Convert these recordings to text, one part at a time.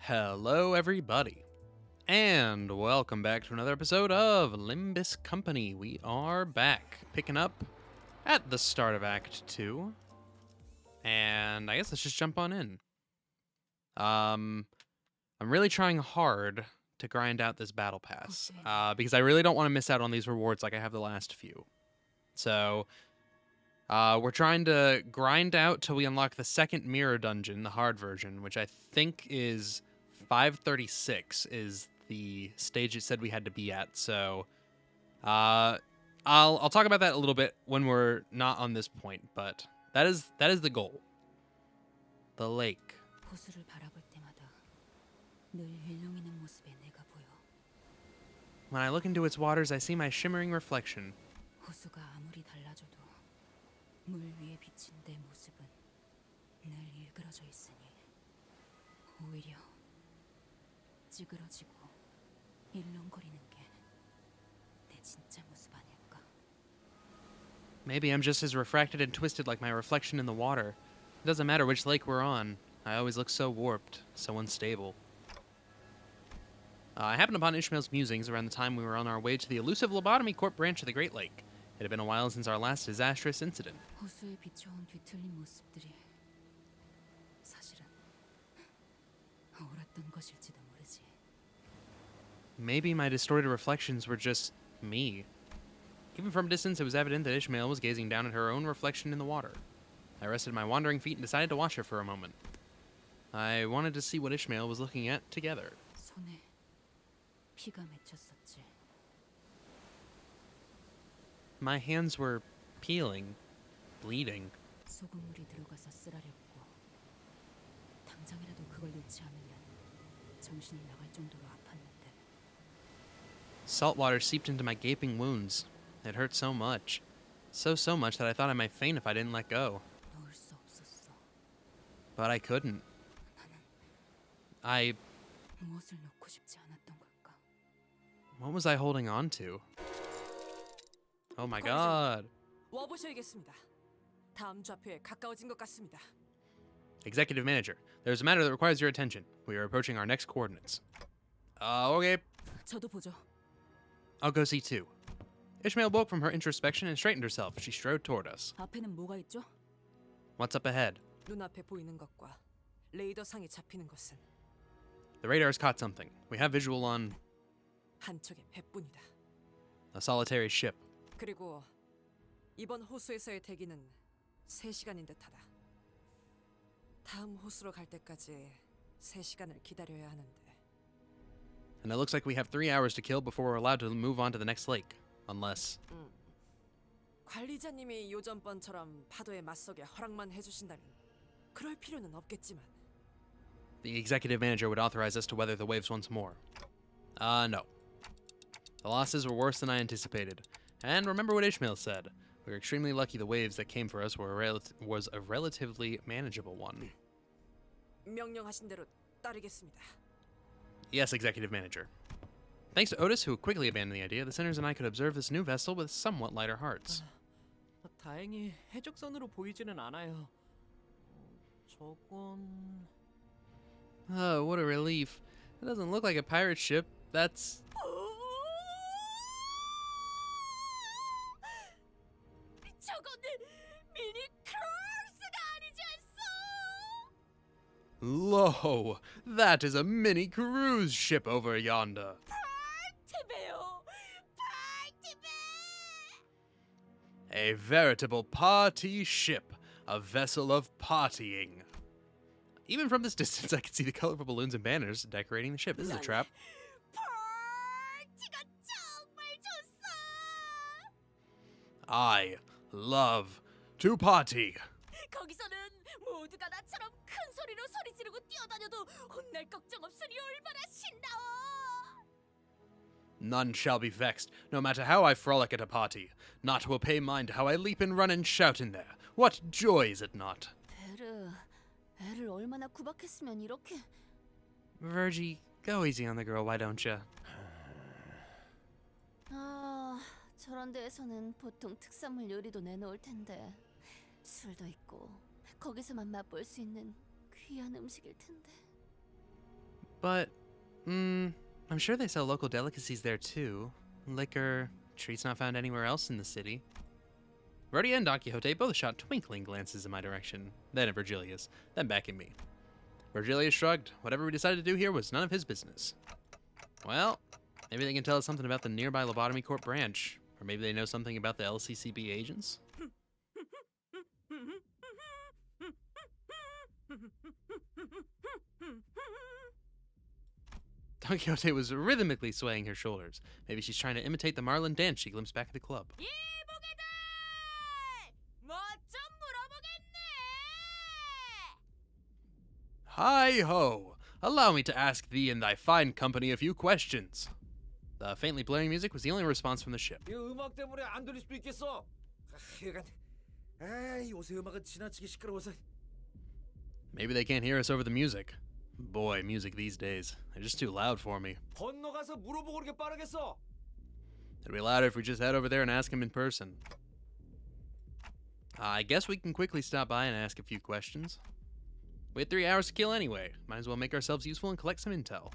Hello, everybody, and welcome back to another episode of Limbus Company. We are back, picking up at the start of Act 2, and I guess let's just jump on in. I'm really trying hard to grind out this battle pass, because I really don't want to miss out on these rewards like I have the last few. So, we're trying to grind out till we unlock the second mirror dungeon, the hard version, which I think is 536 is the stage it said we had to be at. So, I'll talk about that a little bit when we're not on this point, but that is the goal. The lake. When I look into its waters, I see my shimmering reflection. 물 위에 비친 내 모습은 늘 일그러져 있으니 오히려 찌그러지고 일렁거리는 게 내 진짜 모습 아닐까? Maybe I'm just as refracted and twisted like my reflection in the water. It doesn't matter which lake we're on. I always look so warped, so unstable. I happened upon Ishmael's musings around the time we were on our way to the elusive Lobotomy Corp branch of the Great Lake. It had been a while since our last disastrous incident. 호수에 비춰온 뒤틀린 모습들이 사실은 옳았던 것일지도 모르지. Maybe my distorted reflections were just me. Even from a distance, it was evident that Ishmael was gazing down at her own reflection in the water. I rested my wandering feet and decided to watch her for a moment. I wanted to see what Ishmael was looking at together. 손에 피가 맺혔었지. My hands were peeling, bleeding. 소금물이 들어가서 쓰라렸고 당장이라도 그걸 놓지 않으면 정신이 나갈 정도로 아팠는데. Salt water seeped into my gaping wounds. It hurt so much. So much that I thought I might faint if I didn't let go. 놓을 수 없었어. But I couldn't. 나는 무엇을 놓고 싶지 않았던 걸까? What was I holding on to? Oh my god. 와보셔야겠습니다. 다음 좌표에 가까워진 것 같습니다. Executive Manager, there's a matter that requires your attention. We are approaching our next coordinates. Okay. 저도 보죠. I'll go see too. Ishmael woke from her introspection and straightened herself. She strode toward us. 앞에는 뭐가 있죠? What's up ahead? 눈앞에 보이는 것과 레이더상에 잡히는 것은 The radar's caught something. We have visual on 한 척의 배뿐이다. a solitary ship. 그리고 이번 호수에서의 대기는 3시간인 듯하다. 다음 호수로 갈 때까지 3시간을 기다려야 하는데. And it looks like we have 3 hours to kill before we're allowed to move on to the next lake. Unless... 관리자님이 요전번처럼 파도에 맞서게 허락만 해주신다면 그럴 필요는 없겠지만. The executive manager would authorize us to weather the waves once more. No. The losses were worse than I anticipated. And remember what Ishmael said. We were extremely lucky the waves that came for us was a relatively manageable one. 명령하신 대로 따르겠습니다. Yes, executive manager. Thanks to Otis, who quickly abandoned the idea, the sinners and I could observe this new vessel with somewhat lighter hearts. 다행히 해적선으로 보이지는 않아요. 저건... Oh, what a relief. It doesn't look like a pirate ship. That's... 저거는 미니 크루즈가 아니지 않소? Lo! That is a mini cruise ship over yonder. 파티베요, 파티베! A veritable party ship. A vessel of partying. Even from this distance, I can see the colorful balloons and banners decorating the ship. This is a trap. 파티가 정말 좋소. I love to party. 거기서는 모두가 나처럼 큰 소리로 소리 지르고 뛰어다녀도 혼날 걱정 없으니 얼마나 신나워. None shall be vexed, no matter how I frolic at a party. Naught will pay mind how I leap and run and shout in there. What joy is it not? 베르, 애를 얼마나 구박했으면 이렇게. Virgie, go easy on the girl, why don't you? 저런 데에서는 보통 특산물 요리도 내놓을 텐데 술도 있고 거기서만 맛볼 수 있는 귀한 음식일 텐데. But, I'm sure they sell local delicacies there too. Liquor, treats not found anywhere else in the city. Rhodia and Don Quixote both shot twinkling glances in my direction, then at Virgilius, then back at me. Virgilius shrugged. Whatever we decided to do here was none of his business. Well, maybe they can tell us something about the nearby Lobotomy Corp branch, or maybe they know something about the LCCB agents? Don Quixote was rhythmically swaying her shoulders. Maybe she's trying to imitate the Marlin dance she glimpsed back at the club. 이보게들! 뭐 좀 물어보겠네! Hi-ho! Allow me to ask thee and thy fine company a few questions. The faintly blaring music was the only response from the ship. 이 음악 때문에 안 들릴 수도 있겠어. 하여간, 요새 음악은 지나치게 시끄러워서. Maybe they can't hear us over the music. Boy, music these days. They're just too loud for me. 건너가서 물어보고 그렇게 빠르겠어. It'd be louder if we just head over there and ask him in person. I guess we can quickly stop by and ask a few questions. We had 3 hours to kill anyway. Might as well make ourselves useful and collect some intel.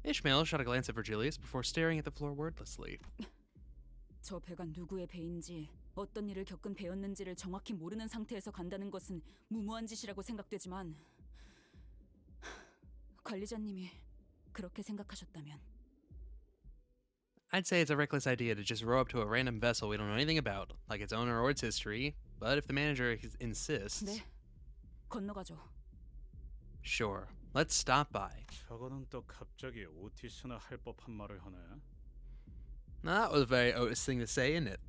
Ishmael shot a glance at Virgilius before staring at the floor wordlessly. 저 배가 누구의 배인지 어떤 일을 겪은 배였는지를 정확히 모르는 상태에서 간다는 것은 무모한 짓이라고 생각되지만 관리자님이 그렇게 생각하셨다면 I'd say it's a reckless idea to just row up to a random vessel we don't know anything about, like its owner or its history, but if the manager insists... 네, 건너가죠. Sure, let's stop by. 저거는 또 갑자기 오티스나 할 법한 말을 하네. That was a very Otis thing to say, isn't it?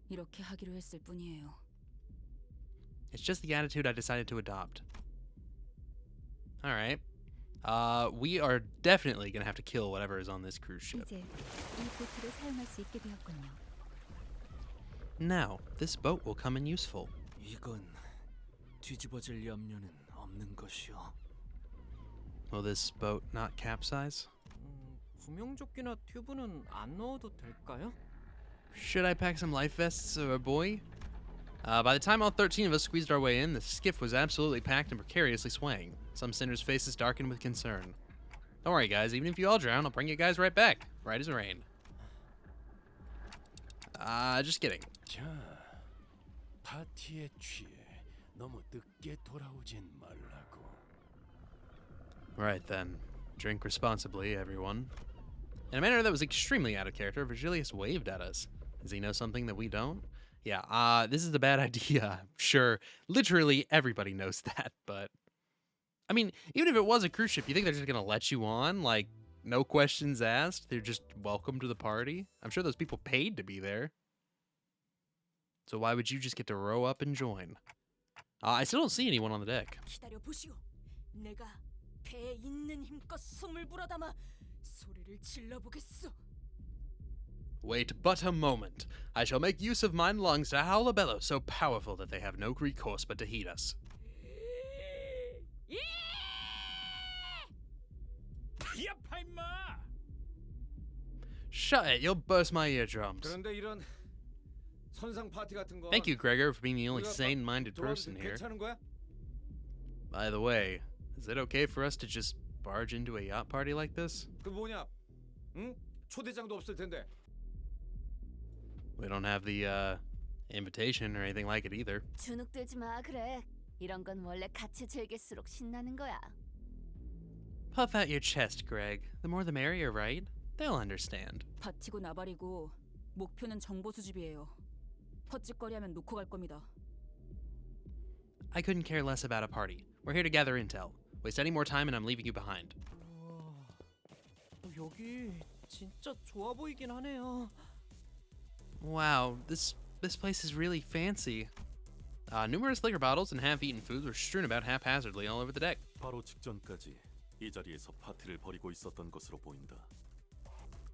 이렇게 하기로 했을 뿐이에요. It's just the attitude I decided to adopt. Alright. We are definitely gonna have to kill whatever is on this cruise ship. 이제 이 보트를 사용할 수 있게 되었군요. Now, this boat will come in useful. 이건 뒤집어질 염려는 없는 것이오. Will this boat not capsize? 구명조끼나 튜브는 안 넣어도 될까요? Should I pack some life vests, boy? By the time all 13 of us squeezed our way in, the skiff was absolutely packed and precariously swaying. Some sinners' faces darkened with concern. Don't worry, guys. Even if you all drown, I'll bring you guys right back. Right as rain. Just kidding. 자, 파티에 취해 너무 늦게 돌아오진 말라고. Right then. Drink responsibly, everyone. In a manner that was extremely out of character, Virgilius waved at us. Does he know something that we don't? Yeah, this is a bad idea. Sure, literally everybody knows that, but... I mean, even if it was a cruise ship, you think they're just gonna let you on? Like, no questions asked? They're just welcome to the party? I'm sure those people paid to be there. So why would you just get to row up and join? I still don't see anyone on the deck. 기다려 보시오. 내가 배에 있는 힘껏 숨을 불어담아 소리를 질러 보겠소. Wait but a moment. I shall make use of mine lungs to howl a bellow so powerful that they have no recourse but to heed us. 야, 파임마! Shut it, you'll burst my eardrums. 그런데 이런 선상 파티 같은 거. Thank you, Gregor, for being the only 우리가 sane-minded 들어와도 person here. 괜찮은 거야? By the way, is it okay for us to just barge into a yacht party like this? 그 뭐냐? 응? 초대장도 없을 텐데. We don't have the, invitation or anything like it either. 주눅 들지 마 그래. 이런 건 원래 같이 즐길수록 신나는 거야. Puff out your chest, Greg. The more the merrier, right? They'll understand. 바티고 나발이고 목표는 정보 수집이에요. 헛짓거리하면 놓고 갈 겁니다. I couldn't care less about a party. We're here to gather intel. Waste any more time and I'm leaving you behind. 여기 진짜 좋아 보이긴 하네요. Wow, this place is really fancy. Numerous liquor bottles and half-eaten foods were strewn about haphazardly all over the deck. 바로 직전까지 이 자리에서 파티를 벌이고 있었던 것으로 보인다.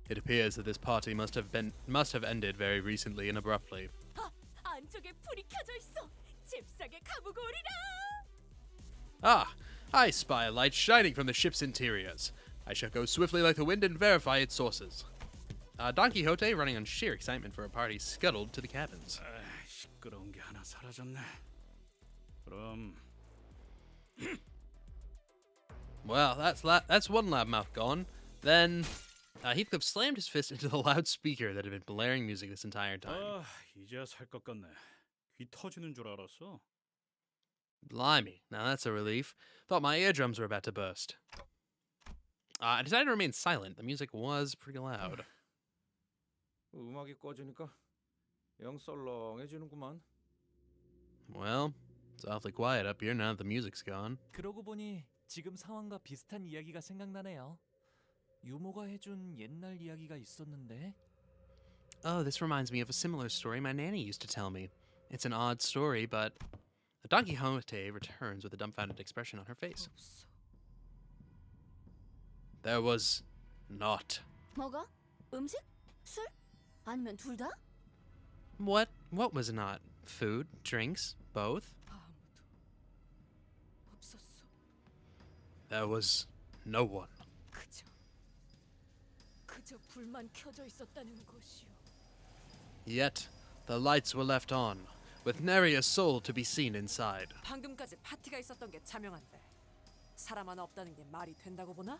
It appears that this party must have ended very recently and abruptly. 안쪽에 불이 켜져 있어. 잽싸게 가보고 오리라. Ah, I spy a light shining from the ship's interiors. I shall go swiftly like the wind and verify its sources. Don Quixote, running on sheer excitement for a party, scuttled to the cabins. 시끄러운 게 하나 사라졌네. 그럼 Well, that's one loud mouth gone. Then Heathcliff slammed his fist into the loudspeaker that had been blaring music this entire time. 아, 이제야 살 것 같네. 귀 터지는 줄 알았어. Blimey, now that's a relief. Thought my eardrums were about to burst. I decided to remain silent. The music was pretty loud. 음악이 꺼지니까 영 썰렁해지는구만. Well, it's awfully quiet up here now that the music's gone. 그러고 보니 지금 상황과 비슷한 이야기가 생각나네요. 유모가 해준 옛날 이야기가 있었는데. Oh, this reminds me of a similar story my nanny used to tell me. It's an odd story, but Don Quixote returns with a dumbfounded expression on her face. 없어. There was not. 뭐가? 음식? 술? 아니면 둘 다? What? What was not? Food? Drinks? Both? 아무도 없었어. There was no one. 그저 불만 켜져 있었다는 것이요. Yet, the lights were left on, with nary a soul to be seen inside. 방금까지 파티가 있었던 게 자명한데 사람 하나 없다는 게 말이 된다고 보나?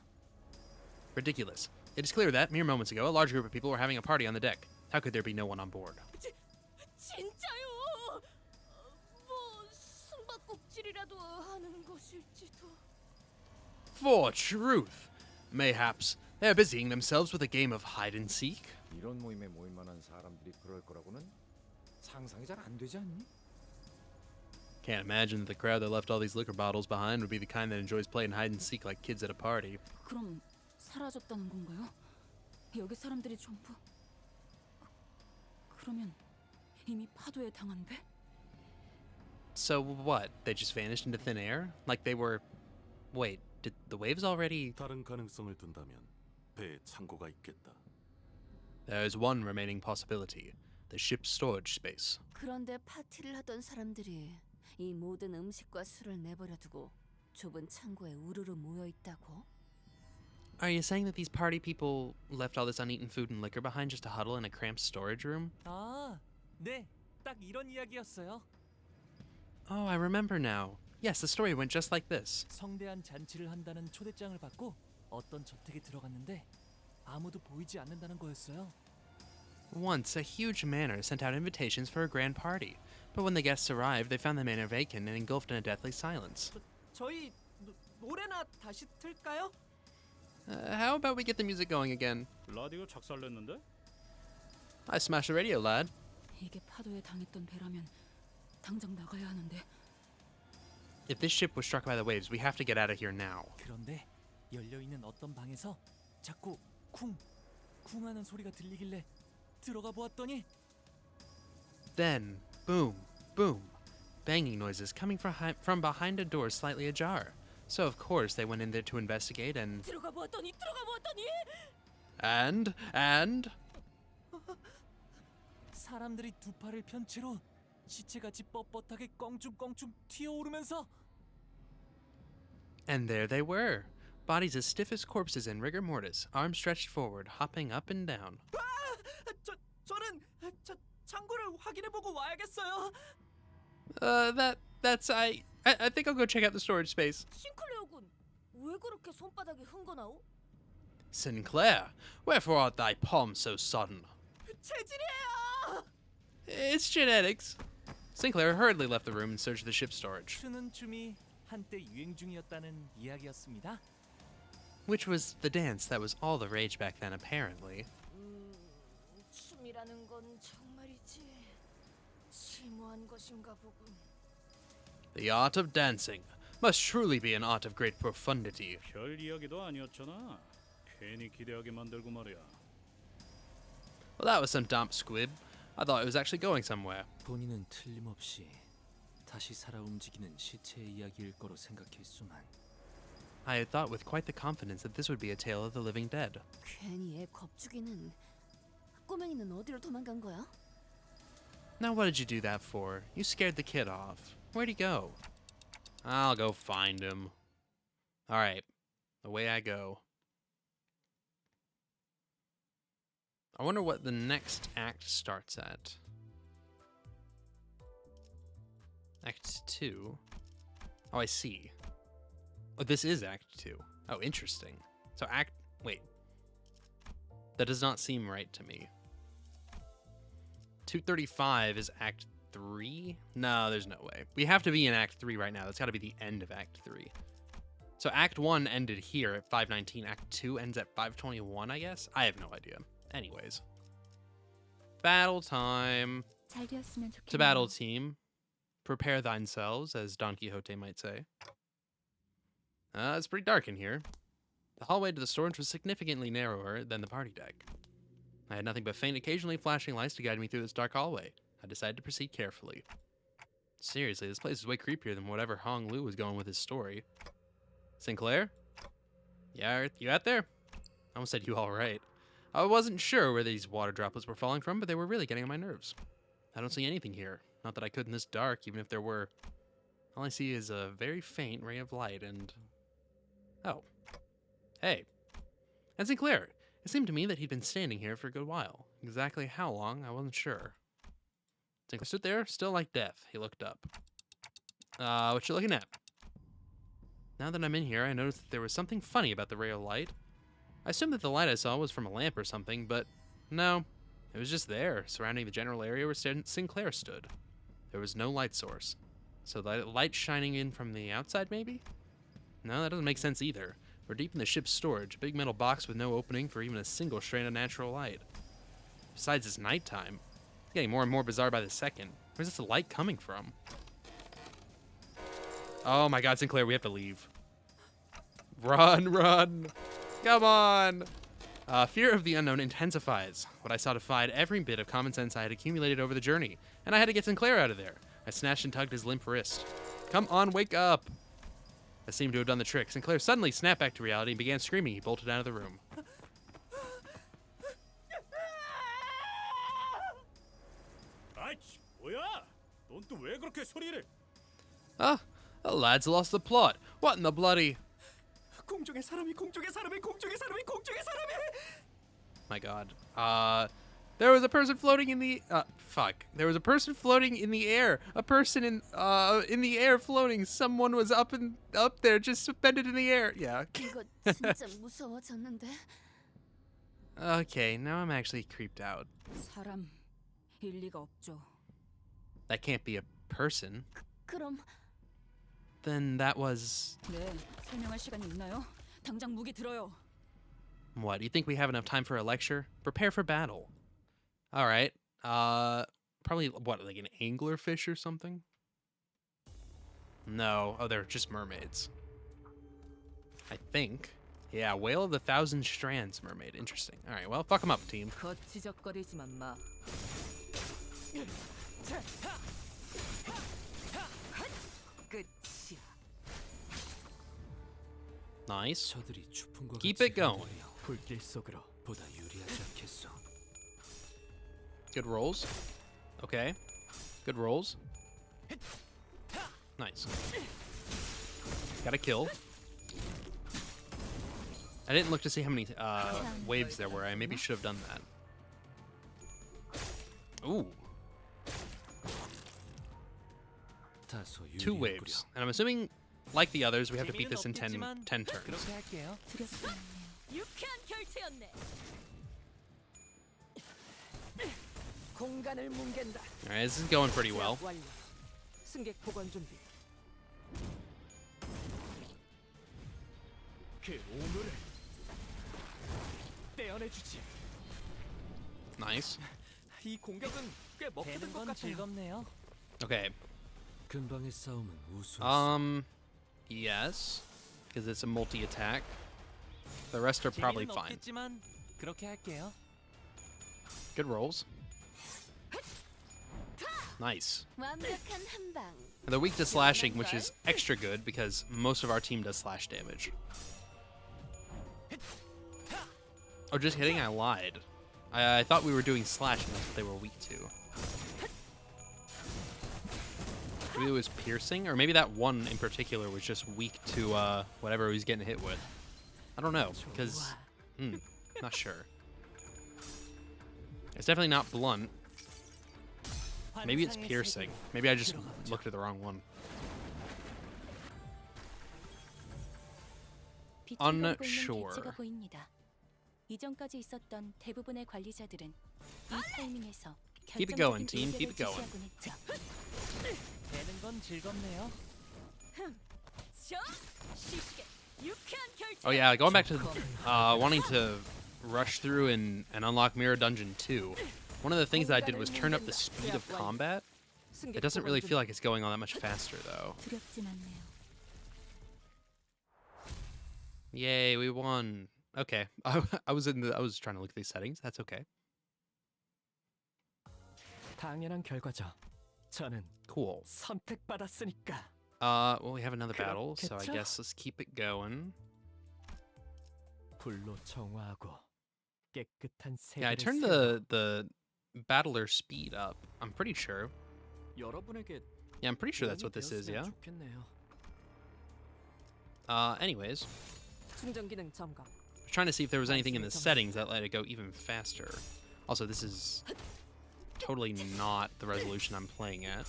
Ridiculous. It is clear that, mere moments ago, a large group of people were having a party on the deck. How could there be no one on board? 진짜요? 뭐 숨바꼭질이라도 하는 것일지도. For truth! Mayhaps they're busying themselves with a game of hide and seek? 이런 모임에 모일 만한 사람들이 그럴 거라고는 상상이 잘 안 되지 않니? Can't imagine that the crowd that left all these liquor bottles behind would be the kind that enjoys playing hide and seek like kids at a party. 그럼 사라졌다는 건가요? 여기 사람들이 전부 그러면 이미 파도에 당한 배? So what? They just vanished into thin air? Like they were... Wait, did the waves already... 다른 가능성을 둔다면 배에 창고가 있겠다. There is one remaining possibility. The ship's storage space. 그런데 파티를 하던 사람들이 이 모든 음식과 술을 내버려 두고 좁은 창고에 우르르 모여 있다고? Are you saying that these party people left all this uneaten food and liquor behind just to huddle in a cramped storage room? 아, 네, 딱 이런 이야기였어요. Oh, I remember now. Yes, the story went just like this. 성대한 잔치를 한다는 초대장을 받고 어떤 저택에 들어갔는데 아무도 보이지 않는다는 거였어요. Once, a huge manor sent out invitations for a grand party, but when the guests arrived, they found the manor vacant and engulfed in a deathly silence. 저희 노래나 다시 틀까요? How about we get the music going again? 라디오 작살냈는데? I smashed the radio, lad. 이게 파도에 당했던 배라면 당장 나가야 하는데. If this ship was struck by the waves, we have to get out of here now. 그런데 열려 있는 어떤 방에서 자꾸 쿵하는 소리가 들리길래 들어가 보았더니 Then, boom, boom, banging noises coming from behind a door slightly ajar. So of course they went in there to investigate and... 들어가 보았더니 And... 사람들이 두 팔을 편 채로 시체같이 뻣뻣하게 껑충껑충 튀어오르면서 And there they were. Bodies as stiff as corpses in rigor mortis, arms stretched forward, hopping up and down. 저는 창고를 확인해보고 와야겠어요. I think I'll go check out the storage space. 싱클레어 군, 왜 그렇게 손바닥이 흥건하오? Sinclair, wherefore art thy palms so sodden? 체질이에요. It's genetics. Sinclair hurriedly left the room in search of the ship's storage, 추는 춤이 한때 유행 중이었다는 이야기였습니다. which was the dance that was all the rage back then, apparently. 춤이라는 건 정말이지 심오한 것인가 보군. The art of dancing must truly be an art of great profundity. 별 이야기도 아니었잖아. 괜히 기대하게 만들고 말이야. Well, that was some damp squib. I thought it was actually going somewhere. 본인은 틀림없이 다시 살아 움직이는 시체의 이야기일 거로 생각했수만 I had thought with quite the confidence that this would be a tale of the living dead. 괜히 애 겁주기는. 꼬맹이는 어디로 도망간 거야? Now what did you do that for? You scared the kid off. Where'd he go? I'll go find him. Alright, away I go. I wonder what the next act starts at. Act 2. Oh, I see. Oh, this is Act 2. Oh, interesting. So wait. That does not seem right to me. 235 is Act 3? No, there's no way. We have to be in Act 3 right now. That's got to be the end of Act 3. So Act 1 ended here at 519. Act 2 ends at 521, I guess? I have no idea. Anyways. Battle time. 잘 되었으면 To battle, team. Prepare thyselves, as Don Quixote might say. It's pretty dark in here. The hallway to the storage was significantly narrower than the party deck. I had nothing but faint, occasionally flashing lights to guide me through this dark hallway. I decided to proceed carefully. Seriously, this place is way creepier than whatever Hong Lu was going with his story. Sinclair? Yeah, you out there? I almost said you all right. I wasn't sure where these water droplets were falling from, but they were really getting on my nerves. I don't see anything here. Not that I could in this dark, even if there were. All I see is a very faint ray of light and... Oh. Hey. And Sinclair. It seemed to me that he'd been standing here for a good while. Exactly how long, I wasn't sure. Sinclair stood there, still like death. He looked up. What you looking at? Now that I'm in here, I noticed that there was something funny about the ray of light. I assumed that the light I saw was from a lamp or something, but no. It was just there, surrounding the general area where Sinclair stood. There was no light source. So the light shining in from the outside, maybe? No, that doesn't make sense either. We're deep in the ship's storage, a big metal box with no opening for even a single strand of natural light. Besides, it's nighttime. It's getting more and more bizarre by the second. Where's this light coming from? Oh my god, Sinclair, we have to leave. Run, run! Come on! Fear of the unknown intensifies. What I saw defied every bit of common sense I had accumulated over the journey, and I had to get Sinclair out of there. I snatched and tugged his limp wrist. Come on, wake up! That seemed to have done the trick. Sinclair suddenly snapped back to reality and began screaming. He bolted out of the room. Ah, the lad's lost the plot. What in the bloody... My god. There was a person floating in the... fuck. There was a person floating in the air. A person in the air floating. Someone was up there, just suspended in the air. Yeah. 이거 진짜 무서워졌는데. Okay, now I'm actually creeped out. 사람 일리가 없죠. That can't be a person. 그럼 Then that was... 네, 설명할 시간이 있나요? 당장 무기 들어요. What, do you think we have enough time for a lecture? Prepare for battle. Alright. Probably, what, like an anglerfish or something? No. Oh, they're just mermaids. I think. Yeah, Whale of the Thousand Strands mermaid. Interesting. Alright, well, fuck them up, team. 거치적거리지만 마. 끝이야. Nice. 저들이 추풍과 Keep 같이 it going. 흔들려 불길 속으로 보다 유리하지 않겠어. Good rolls. Okay. Good rolls. Nice. Got a kill. I didn't look to see how many waves there were. I maybe should have done that. Ooh. 다소 2 유리했구려. waves. And I'm assuming, like the others, we have to beat this in 10 turns. 그렇게 할게요. 유쾌한 결투였네. 공간을 뭉갠다. Alright, this is going pretty well. 완료. 승객 보관 준비. 그 오물을 떼어내주지. Nice. 이 공격은 꽤 먹히는 것 같아요. 즐겁네요. Okay. 근방의 싸움은 우수했어. Yes. Because it's a multi-attack. The rest are probably 재미는 fine. 없겠지만 그렇게 할게요. Good rolls. Nice. 완벽한 한 방. And they're weak to slashing, which is extra good because most of our team does slash damage. Oh, just kidding, I lied. I thought we were doing slashing, that's what they were weak to. Maybe it was piercing, or maybe that one in particular was just weak to whatever he was getting hit with. I don't know, because... not sure. It's definitely not blunt. Maybe it's piercing. Maybe I just looked at the wrong one. 비틀거리고 있는 unsure. 개체가 보입니다. 이전까지 있었던 대부분의 관리자들은 이 타이밍에서 Keep it going, 결정적인 team. Keep it 의견을 going. 지시하곤 했죠. 되는 건 즐겁네요. 저 시식의 유쾌한 결정. Oh yeah, going back to wanting to rush through and unlock Mirror Dungeon 2. One of the things that I did was turn up the speed of combat. It doesn't really feel like it's going on that much faster though. 두렵진 않네요. Yay, we won. Okay. I was trying to look at these settings. That's okay. 당연한 결과죠. 저는 Cool. 선택받았으니까. Well, we have another battle, so I 그렇겠죠? guess let's keep it going. 불로 정화하고 깨끗한 Yeah, I 세계를 turned 세워. the battler speed up. I'm pretty sure. 여러분에게 Yeah, I'm pretty sure that's 도움이 what this is, 되었으면 yeah? 좋겠네요. Anyways, 충전 기능 점검. I was trying to see if there was anything in the settings that let it go even faster. Also, this is totally not the resolution I'm playing at.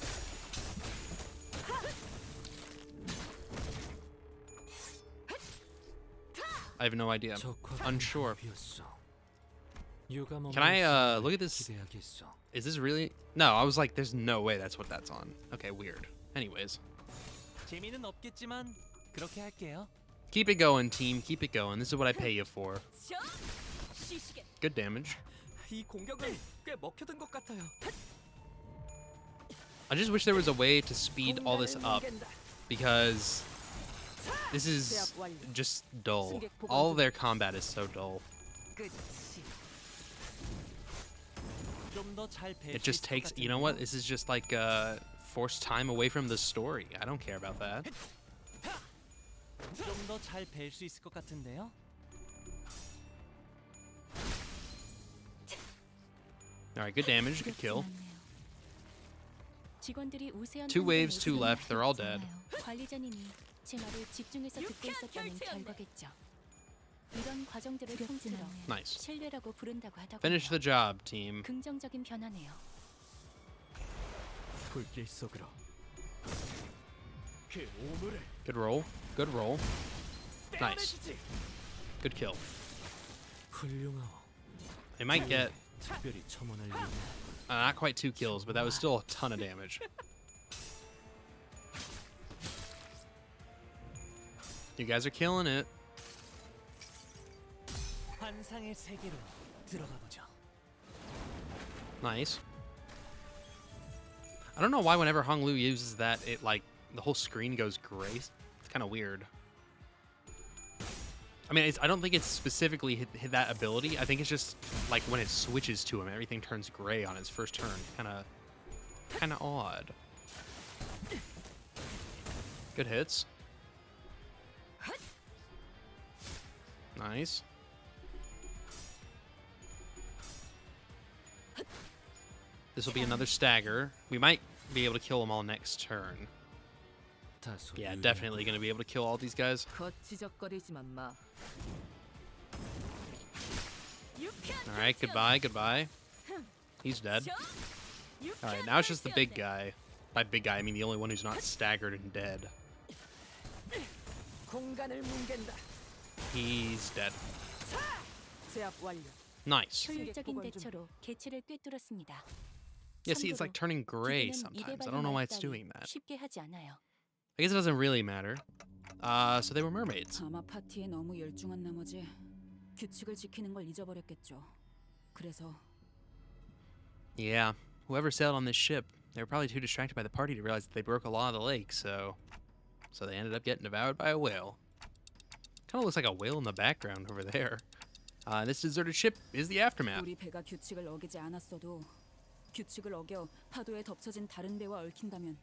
I have no idea. Unsure. Can I look at this? Is this really? No, I was like, there's no way that's what that's on. Okay, weird. Anyways, 재미는 없겠지만 그렇게 할게요. keep it going, team. Keep it going. This is what I pay you for. 저 시식의 Good damage. 이 공격은 꽤 먹혀든 것 같아요. I just wish there was a way to speed all this up because this is just dull. All of their combat is so dull. It just takes, you know what? This is just like forced time away from the story. I don't care about that. 좀 더 잘 뵐 수 있을 것 같은데요. All right, good damage, good kill. 직원들이 우세한 2 waves, 2 환경에 left. They're all dead. 있잖아요. 관리자님이 제 말을 집중해서 듣고 있었다는 결과겠죠. 이런 과정들을 통틀어 Nice. 신뢰라고 부른다고 하더군요. Finish the job, team. 긍정적인 변화네요. 불길 속으로. 그 오물을 Good roll. Good roll. Nice. 빼내주지. Good kill. 훌륭하오. They might get 특별히 첨언할 일은 not quite 2 kills, but that was still a ton of damage. You guys are killing it. 환상의 세계로 들어가 보죠. Nice. I don't know why whenever Hong Lu uses that, it like the whole screen goes gray. It's kind of weird. I mean, I don't think it's specifically hit that ability. I think it's just like when it switches to him, everything turns gray on his first turn. Kind of odd. Good hits. Nice. This will be another stagger. We might be able to kill them all next turn. 다소 Yeah, 유리한 definitely going to be able to kill all these guys. 거치적거리지만 마. All right, goodbye, goodbye. He's dead. All right, now it's just the big guy. By big guy, I mean the only one who's not staggered and dead. 공간을 뭉갠다. He's dead. 제압 완료. Nice. 효율적인 대처로 개체를 꿰뚫었습니다. Yeah, see, it's like turning gray 기계는 sometimes. I 이대발이 don't know why it's 날 doing 따위 that. 쉽게 하지 않아요. I guess it doesn't really matter. So they were mermaids. 아마 파티에 너무 열중한 나머지 규칙을 지키는 걸 잊어버렸겠죠. 그래서 Yeah, whoever sailed on this ship, they were probably too distracted by the party to realize that they broke a law of the lake, so they ended up getting devoured by a whale. Kind of looks like a whale in the background over there. This deserted ship is the aftermath. 우리 배가 규칙을 어기지 않았어도 규칙을 어겨 파도에 덮쳐진 다른 배와 얽힌다면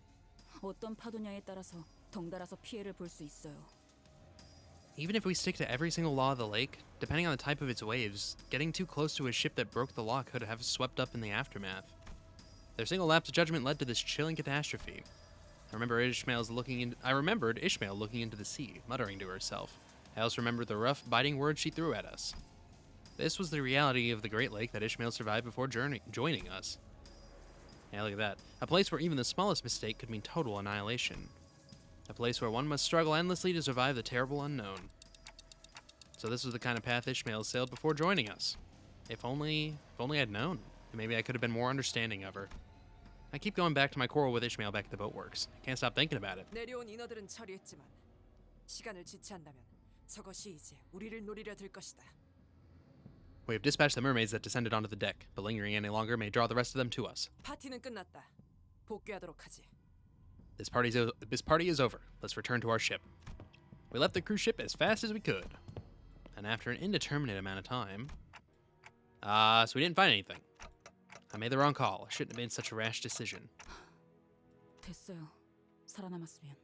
어떤 파도냐에 따라서 덩달아서 피해를 볼 수 있어요. Even if we stick to every single law of the lake, depending on the type of its waves, getting too close to a ship that broke the law could have swept up in the aftermath. Their single lapse of judgment led to this chilling catastrophe. I remembered Ishmael looking into the sea, muttering to herself. I also remembered the rough, biting words she threw at us. This was the reality of the Great Lake that Ishmael survived before joining us. Yeah, look at that. A place where even the smallest mistake could mean total annihilation. A place where one must struggle endlessly to survive the terrible unknown. So this was the kind of path Ishmael sailed before joining us. If only I'd known. Maybe I could have been more understanding of her. I keep going back to my quarrel with Ishmael back at the boatworks. I can't stop thinking about it. 내려온 인어들은 처리했지만 시간을 지체한다면 저것이 이제 우리를 노리려 들 것이다. We have dispatched the mermaids that descended onto the deck, but lingering any longer may draw the rest of them to us. 파티는 끝났다. 복귀하도록 하지. This party is over. Let's return to our ship. We left the cruise ship as fast as we could. And after an indeterminate amount of time... so we didn't find anything. I made the wrong call. I shouldn't have made such a rash decision. 됐어요. 살아남았으면.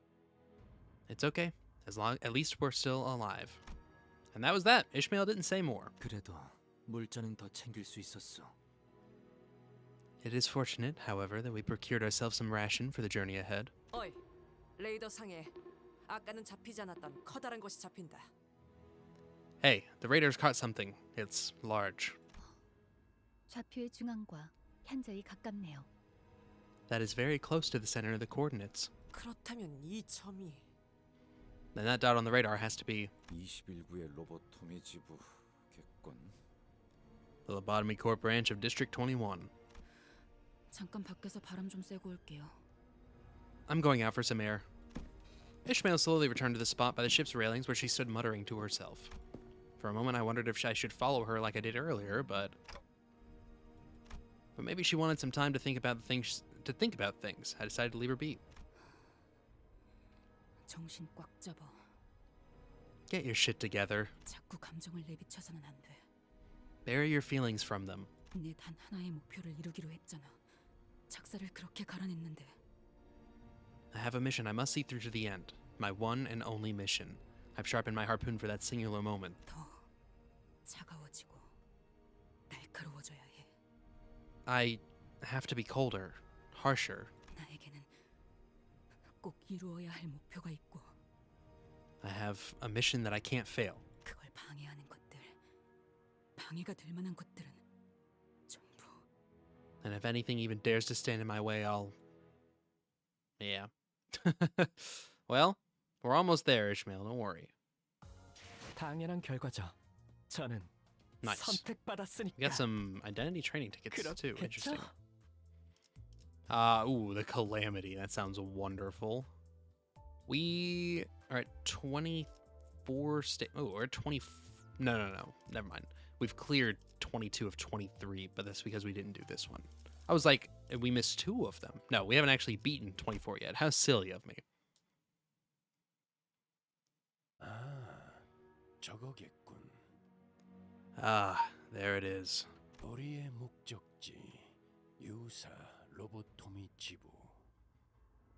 It's okay. At least we're still alive. And that was that. Ishmael didn't say more. 그래도 물자는 더 챙길 수 있었어. It is fortunate, however, that we procured ourselves some ration for the journey ahead. 어이, 레이더 상에 아까는 잡히지 않았던 커다란 것이 잡힌다. Hey, the raiders caught something. It's large. 좌표의 중앙과 현저히 가깝네요. That is very close to the center of the coordinates. 그렇다면 이 점이 Then that dot on the radar has to be 21구의 로보토미 지부겠군. the Lobotomy Corp branch of District 21. 잠깐 밖에서 바람 좀 쐬고 올게요. I'm going out for some air. Ishmael slowly returned to the spot by the ship's railings where she stood muttering to herself. For a moment I wondered if I should follow her like I did earlier, but maybe she wanted some time to think about things. I decided to leave her be. 정신 꽉 잡아. Get your shit together. 자꾸 감정을 내비쳐서는 안 돼. Bury your feelings from them. 내 단 하나의 목표를 이루기로 했잖아. 작사를 그렇게 갈아냈는데. I have a mission I must see through to the end. My one and only mission. I've sharpened my harpoon for that singular moment. 더 차가워지고 날카로워져야 해. I have to be colder, harsher. 나에게는 꼭 이루어야 할 목표가 있고 I have a mission that I can't fail. 그걸 방해하는 것들, 방해가 될 만한 것들은 전부. And if anything even dares to stand in my way, I'll... Yeah. Well, we're almost there, Ishmael. Don't worry. 당연한 결과죠. 저는 Nice. 선택받았으니까. We got some identity training tickets too. 그렇겠죠? Interesting. Ooh, the Calamity. That sounds wonderful. We are at 24 we're at 20. No. Never mind. We've cleared 22 of 23, but that's because we didn't do this one. I was like, we missed 2 of them. No, we haven't actually beaten 24 yet. How silly of me. 저거겠군. There it is. 우리의 목적지 유사 로보토미 지부.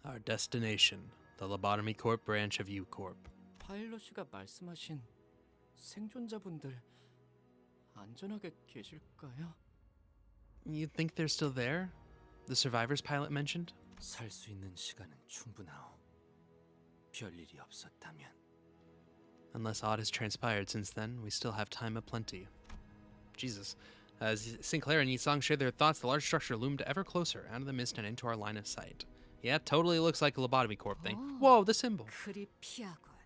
Our destination, the Lobotomy Corp branch of U-Corp. 파일럿 씨가 말씀하신 생존자분들 안전하게 계실까요? You think they're still there? The survivors pilot mentioned? 살 수 있는 시간은 충분하오. 별일이 없었다면. Unless aught has transpired since then, we still have time aplenty. Jesus. As Sinclair and Yisong shared their thoughts, the large structure loomed ever closer out of the mist and into our line of sight. Yeah, totally looks like a Lobotomy Corp thing. Whoa, the symbol. 크리피하군.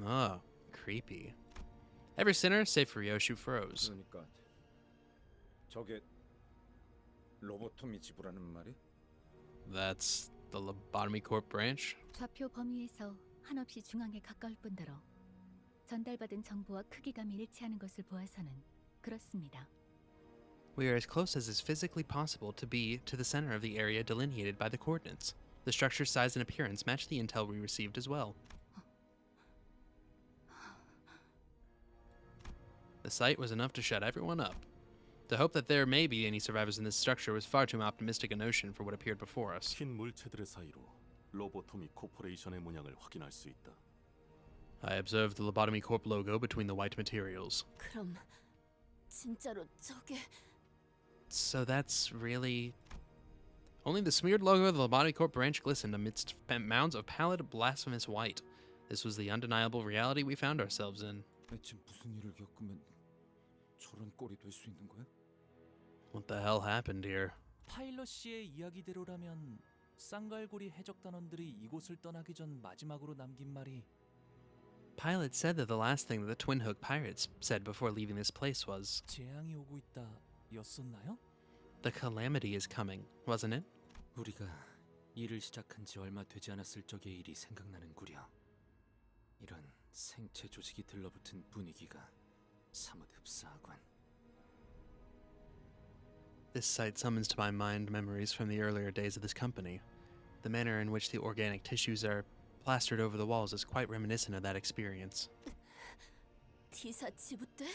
Oh, creepy. Every sinner, save for Ryoshu, froze. 그러니까 저게 로보토미 지부라는 말이? That's the Lobotomy Corp branch? 좌표 범위에서 한없이 중앙에 가까울 뿐더러 전달받은 정보와 크기감이 일치하는 것을 보아서는 그렇습니다. We are as close as is physically possible to be to the center of the area delineated by the coordinates. The structure's size and appearance match the intel we received as well. The sight was enough to shut everyone up. To hope that there may be any survivors in this structure was far too optimistic a notion for what appeared before us. 흰 물체들의 사이로 로보토미 코퍼레이션의 문양을 확인할 수 있다. I observed the Lobotomy Corp logo between the white materials. 그럼 진짜로 저게 So that's really... Only the smeared logo of the Lobotomy Corp branch glistened amidst mounds of pallid, blasphemous white. This was the undeniable reality we found ourselves in. 대체 무슨 일을 겪으면 저런 꼴이 될 수 있는 거야? What the hell happened here? 파일럿 씨의 이야기대로라면 쌍갈고리 해적단원들이 이곳을 떠나기 전 마지막으로 남긴 말이 Pilot said that the last thing that the Twin Hook pirates said before leaving this place was, 재앙이 오고 있다 였었나요? "The calamity is coming," wasn't it? 우리가 일을 시작한 지 얼마 되지 않았을 적의 일이 생각나는구려. 이런 생체 조직이 들러붙은 분위기가 사뭇 흡사하군. This sight summons to my mind memories from the earlier days of this company. The manner in which the organic tissues are plastered over the walls is quite reminiscent of that experience. T사 지부 때?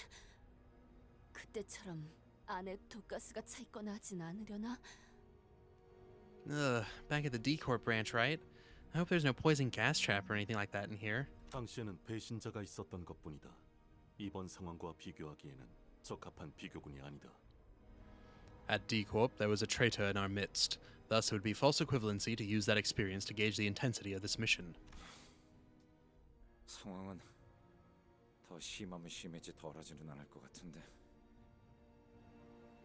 그때처럼 안에 독가스가 차 있거나 하진 않으려나? Ugh, back at the D Corp branch, right? I hope there's no poison gas trap or anything like that in here. 당시에는 배신자가 있었던 것뿐이다. 이번 상황과 비교하기에는 적합한 비교군이 아니다. At D Corp, there was a traitor in our midst. Thus, it would be false equivalency to use that experience to gauge the intensity of this mission. 상황은 더 심하면 심해지 덜하지는 않을 것 같은데.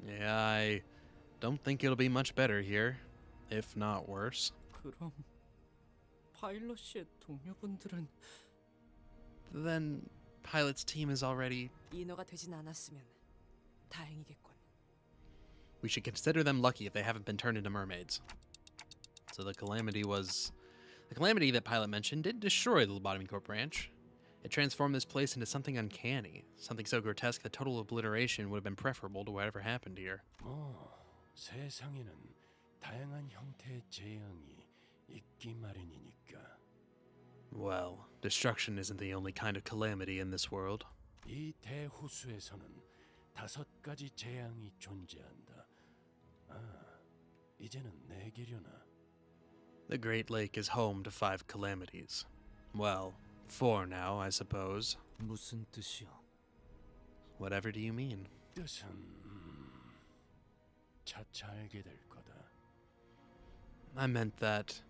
Yeah, I don't think it'll be much better here, if not worse. 그럼 파일럿의 동료분들은 Then, Pilot's team is already... 인어가 되진 않았으면 다행이겠군. We should consider them lucky if they haven't been turned into mermaids. So the calamity that Pilot mentioned did destroy the Lobotomy Corp branch. It transformed this place into something uncanny, something so grotesque that total obliteration would have been preferable to whatever happened here. 세상에는 다양한 형태의 재앙이 있기 마련이니까. Well, destruction isn't the only kind of calamity in this world. 이 대호수에서는 5가지 재앙이 존재한다. 이제는 내게려나. The Great Lake is home to 5 calamities. Well, 4 now, I suppose. 무슨 뜻이요? Whatever do you mean? 뜻은 차차 알게 될 거다. I meant that...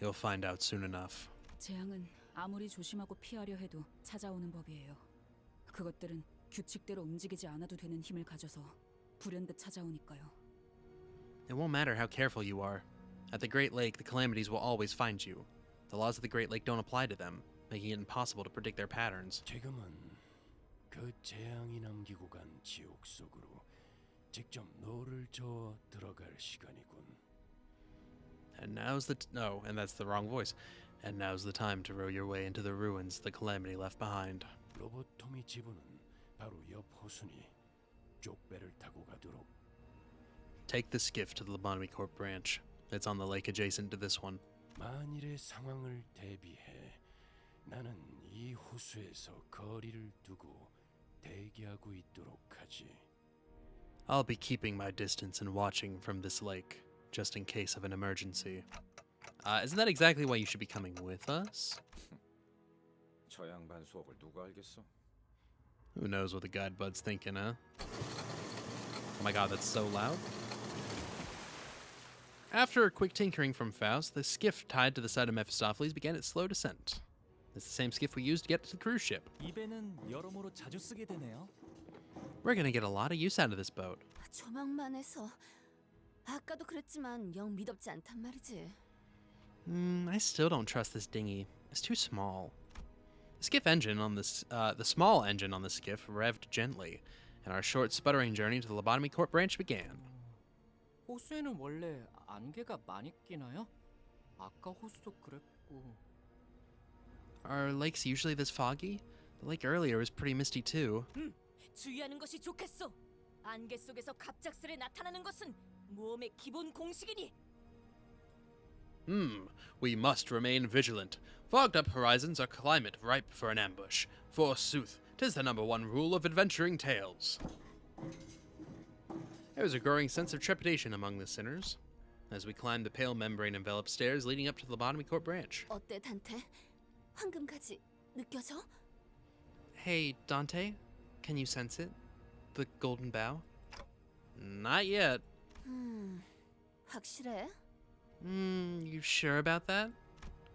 You'll find out soon enough. 재앙은 아무리 조심하고 피하려 해도 찾아오는 법이에요. 그것들은 규칙대로 움직이지 않아도 되는 힘을 가져서 불현듯 찾아오니까요. It won't matter how careful you are. At the Great Lake, the calamities will always find you. The laws of the Great Lake don't apply to them, making it impossible to predict their patterns. 지금은 그 재앙이 남기고 간 지옥 속으로 직접 너를 저어 들어갈 시간이군. And now's the... and that's the wrong voice. And now's the time to row your way into the ruins the calamity left behind. 로보토미 지부는 바로 옆 호수니 쪽배를 타고 가도록. Take the skiff to the Lobotomy Corp branch. It's on the lake adjacent to this one. 만일의 상황을 대비해 나는 이 호수에서 거리를 두고 대기하고 있도록 하지. I'll be keeping my distance and watching from this lake, just in case of an emergency. Isn't that exactly why you should be coming with us? 저 양반 수업을 누가 알겠어? Who knows what the guide bud's thinking, huh? Oh my god, that's so loud. After a quick tinkering from Faust, the skiff tied to the side of Mephistopheles began its slow descent. It's the same skiff we used to get to the cruise ship. 이 배는 여러모로 자주 쓰게 되네요. We're gonna get a lot of use out of this boat. 조망만 해서 아까도 그랬지만 영 미덥지 않단 말이지. I still don't trust this dinghy. It's too small. The skiff engine on this, the small engine on the skiff revved gently, and our short sputtering journey to the Lobotomy Corp branch began. 호수에는 원래 안개가 많이 끼나요? 아까 호수도 그랬고. Are lakes usually this foggy? The lake earlier was pretty misty too. 주의하는 것이 좋겠어. 안개 속에서 갑작스레 나타나는 것은 모험의 기본 공식이니. We must remain vigilant. Fogged up horizons are climate ripe for an ambush. Forsooth, 'tis the #1 rule of adventuring tales. There was a growing sense of trepidation among the sinners as we climbed the pale membrane-enveloped stairs leading up to the Lobotomy Corp branch. 어때, 단테? 황금가지 느껴져? Hey, Dante, can you sense it? The golden bough? Not yet. 확실해? You sure about that?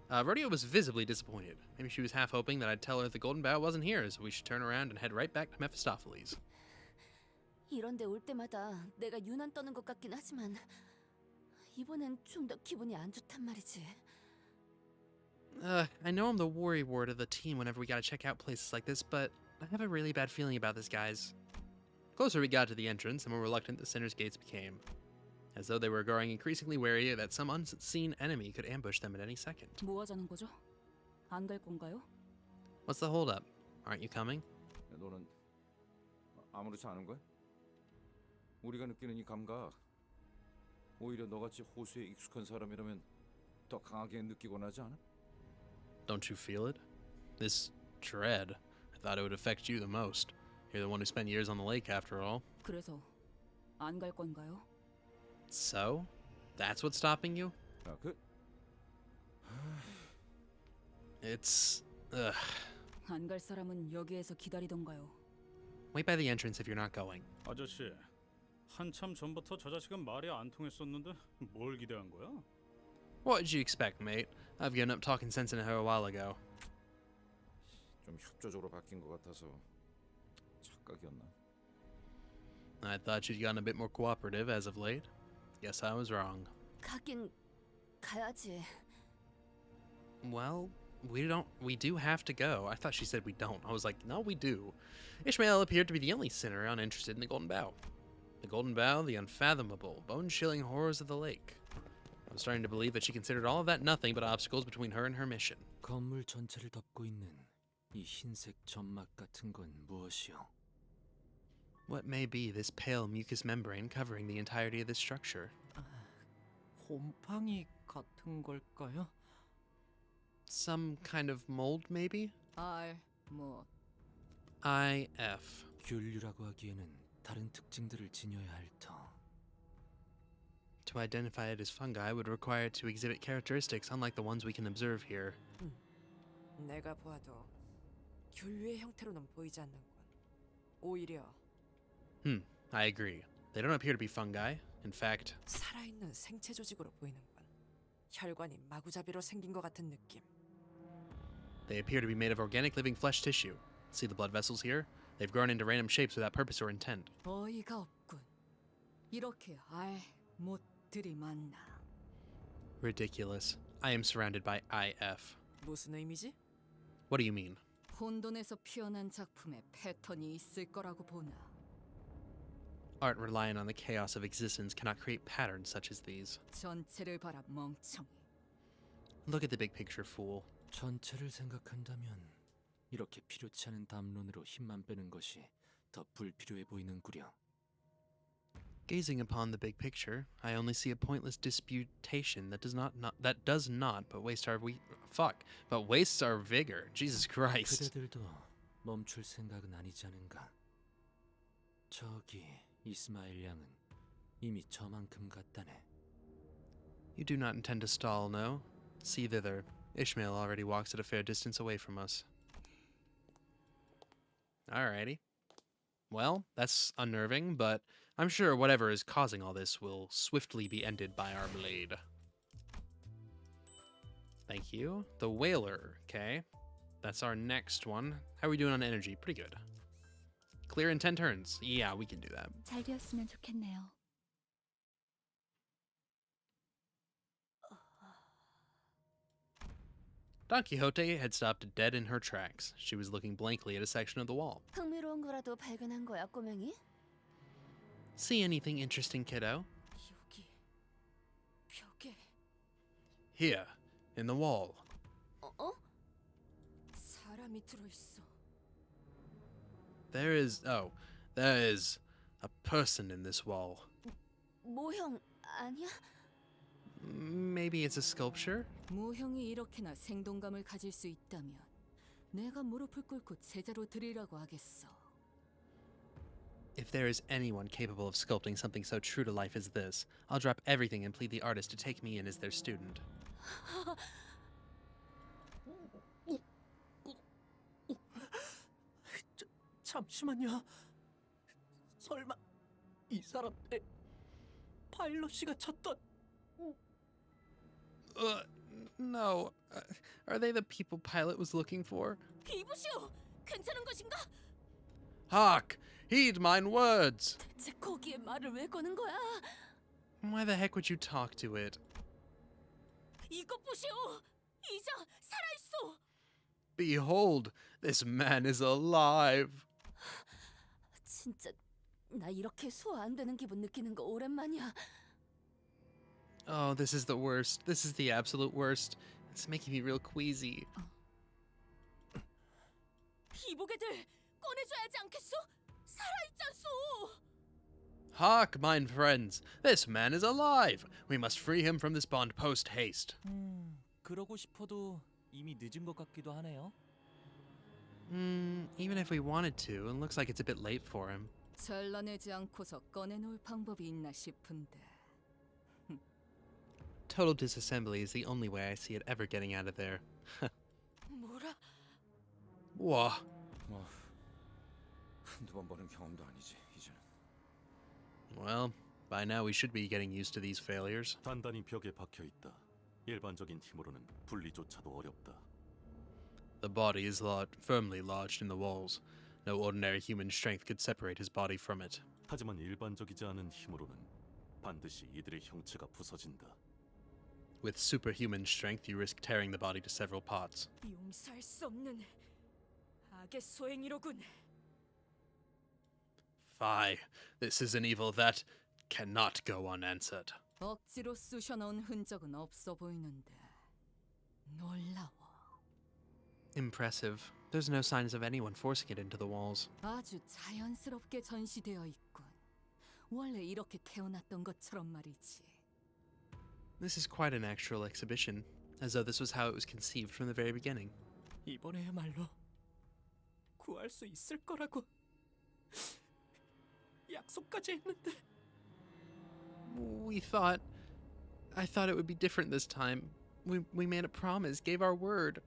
Rodeo was visibly disappointed. Maybe she was half hoping that I'd tell her the golden bough wasn't here, so we should turn around and head right back to Mephistopheles. 이런데 올 때마다 내가 유난 떠는 것 같긴 하지만 이번엔 좀 더 기분이 안 좋단 말이지. I know I'm the worry ward of the team whenever we gotta check out places like this, but I have a really bad feeling about this, guys. Closer we got to the entrance, the more reluctant the Sinner's Gates became, as though they were growing increasingly wary that some unseen enemy could ambush them at any second. 뭐 하자는 거죠? 안 갈 건가요? What's the holdup? Aren't you coming? 너는 아무렇지 않은 거야? 우리가 느끼는 이 감각 오히려 너같이 호수에 익숙한 사람이라면 더 강하게 느끼곤 하지 않아? Don't you feel it? This dread. I thought it would affect you the most. You're the one who spent years on the lake, after all. 그래서 안 갈 건가요? So? That's what's stopping you? 아, 그 It's... ugh. 안 갈 사람은 여기에서 기다리던가요. Wait by the entrance if you're not going. 아저씨, 한참 전부터 저 자식은 말이 안 통했었는데 뭘 기대한 거야? What did you expect, mate? I've given up talking sense into her a while ago. 좀 협조적으로 바뀐 것 같아서 착각이었나? I thought you'd gotten a bit more cooperative as of late. Guess I was wrong. 가긴 가야지. Well, we do have to go. I thought she said we don't. I was like, no, we do. Ishmael appeared to be the only sinner uninterested in the Golden Bough. The Golden Bough, the unfathomable, bone-chilling horrors of the lake. I was starting to believe that she considered all of that nothing but obstacles between her and her mission. 건물 전체를 덮고 있는 이 흰색 점막 같은 건 무엇이요? What may be this pale mucus membrane covering the entirety of this structure? 곰팡이 같은 걸까요? Some kind of mold, maybe? 뭐 IF. 균류라고 하기에는 다른 특징들을 지녀야 할 터. To identify it as fungi would require it to exhibit characteristics unlike the ones we can observe here. 내가 보아도 균류의 형태로는 보이지 않는군. 오히려 I agree. They don't appear to be fungi. In fact, 살아있는 생체 조직으로 보이는군. 혈관이 마구잡이로 생긴 것 같은 느낌. they appear to be made of organic living flesh tissue. See the blood vessels here? They've grown into random shapes without purpose or intent. 어이가 없군. 이렇게 못들이 많나. Ridiculous. I am surrounded by IF. 무슨 의미지? What do you mean? 혼돈에서 피어난 작품에 패턴이 있을 거라고 보나. Art relying on the chaos of existence cannot create patterns such as these. 전체를 봐라 멍청이. Look at the big picture, fool. 전체를 생각한다면 이렇게 필요치 않은 담론으로 힘만 빼는 것이 더 불필요해 보이는구려. Gazing upon the big picture, I only see a pointless disputation that does not but wastes our vigor. Jesus Christ. 그대들도 멈출 생각은 아니지 않은가? 저기 이스마엘 양은 이미 저만큼 갔다네. You do not intend to stall, no? See thither. Ishmael already walks at a fair distance away from us. Alrighty. Well, that's unnerving, but I'm sure whatever is causing all this will swiftly be ended by our blade. Thank you. The Whaler, okay. That's our next one. How are we doing on energy? Pretty good. Clear in 10 turns. Yeah, we can do that. 잘 되었으면 좋겠네요. Don Quixote had stopped dead in her tracks. She was looking blankly at a section of the wall. 흥미로운 거라도 발견한 거야, 꼬맹이? See anything interesting, kiddo? 여기 벽에 Here, in the wall. 사람이 들어있어. There is a person in this wall. 모형 아니야? Maybe it's a sculpture? 모형이 이렇게나 생동감을 가질 수 있다면 내가 무릎을 꿇고 제자로 드리라고 하겠어. If there is anyone capable of sculpting something so true to life as this, I'll drop everything and plead the artist to take me in as their student. 잠시만요. 설마 이 사람 파일럿 씨가 찾던 No. Are they the people Pilot was looking for? 이보시오! 괜찮은 것인가? Hark! Heed mine words! 대체 거기에 말을 왜 거는 거야? Why the heck would you talk to it? 이것 보시오! 이자 살아있어. Behold, this man is alive. 진짜 나 이렇게 소화 안 되는 기분 느끼는 거 오랜만이야. Oh, this is the worst. This is the absolute worst. It's making me real queasy. 이보게들 꺼내줘야지 않겠어? 살아있잖소. Hark, mine friends. This man is alive. We must free him from this bond post haste. 그러고 싶어도 이미 늦은 것 같기도 하네요. Even if we wanted to, it looks like it's a bit late for him. 잘라내지 않고서 꺼내놓을 방법이 있나 싶은데. Total disassembly is the only way I see it ever getting out of there. 뭐라? Whoa. 뭐 한두 번 보는 경험도 아니지 이제는. Well, by now we should be getting used to these failures. 단단히 벽에 박혀 있다. 일반적인 힘으로는 분리조차도 어렵다. The body is firmly lodged in the walls. No ordinary human strength could separate his body from it. 하지만 일반적이지 않은 힘으로는 반드시 이들의 형체가 부서진다. With superhuman strength, you risk tearing the body to several parts. 용서할 수 없는 악의 소행이로군. Fie, this is an evil that cannot go unanswered. 억지로 쑤셔넣은 흔적은 없어 보이는데. 놀라워. Impressive. There's no signs of anyone forcing it into the walls. 아주 자연스럽게 전시되어 있군. 원래 이렇게 태어났던 것처럼 말이지. This is quite an actual exhibition, as though this was how it was conceived from the very beginning. 이번에야말로 구할 수 있을 거라고 약속까지 했는데. I thought it would be different this time. We made a promise, gave our word.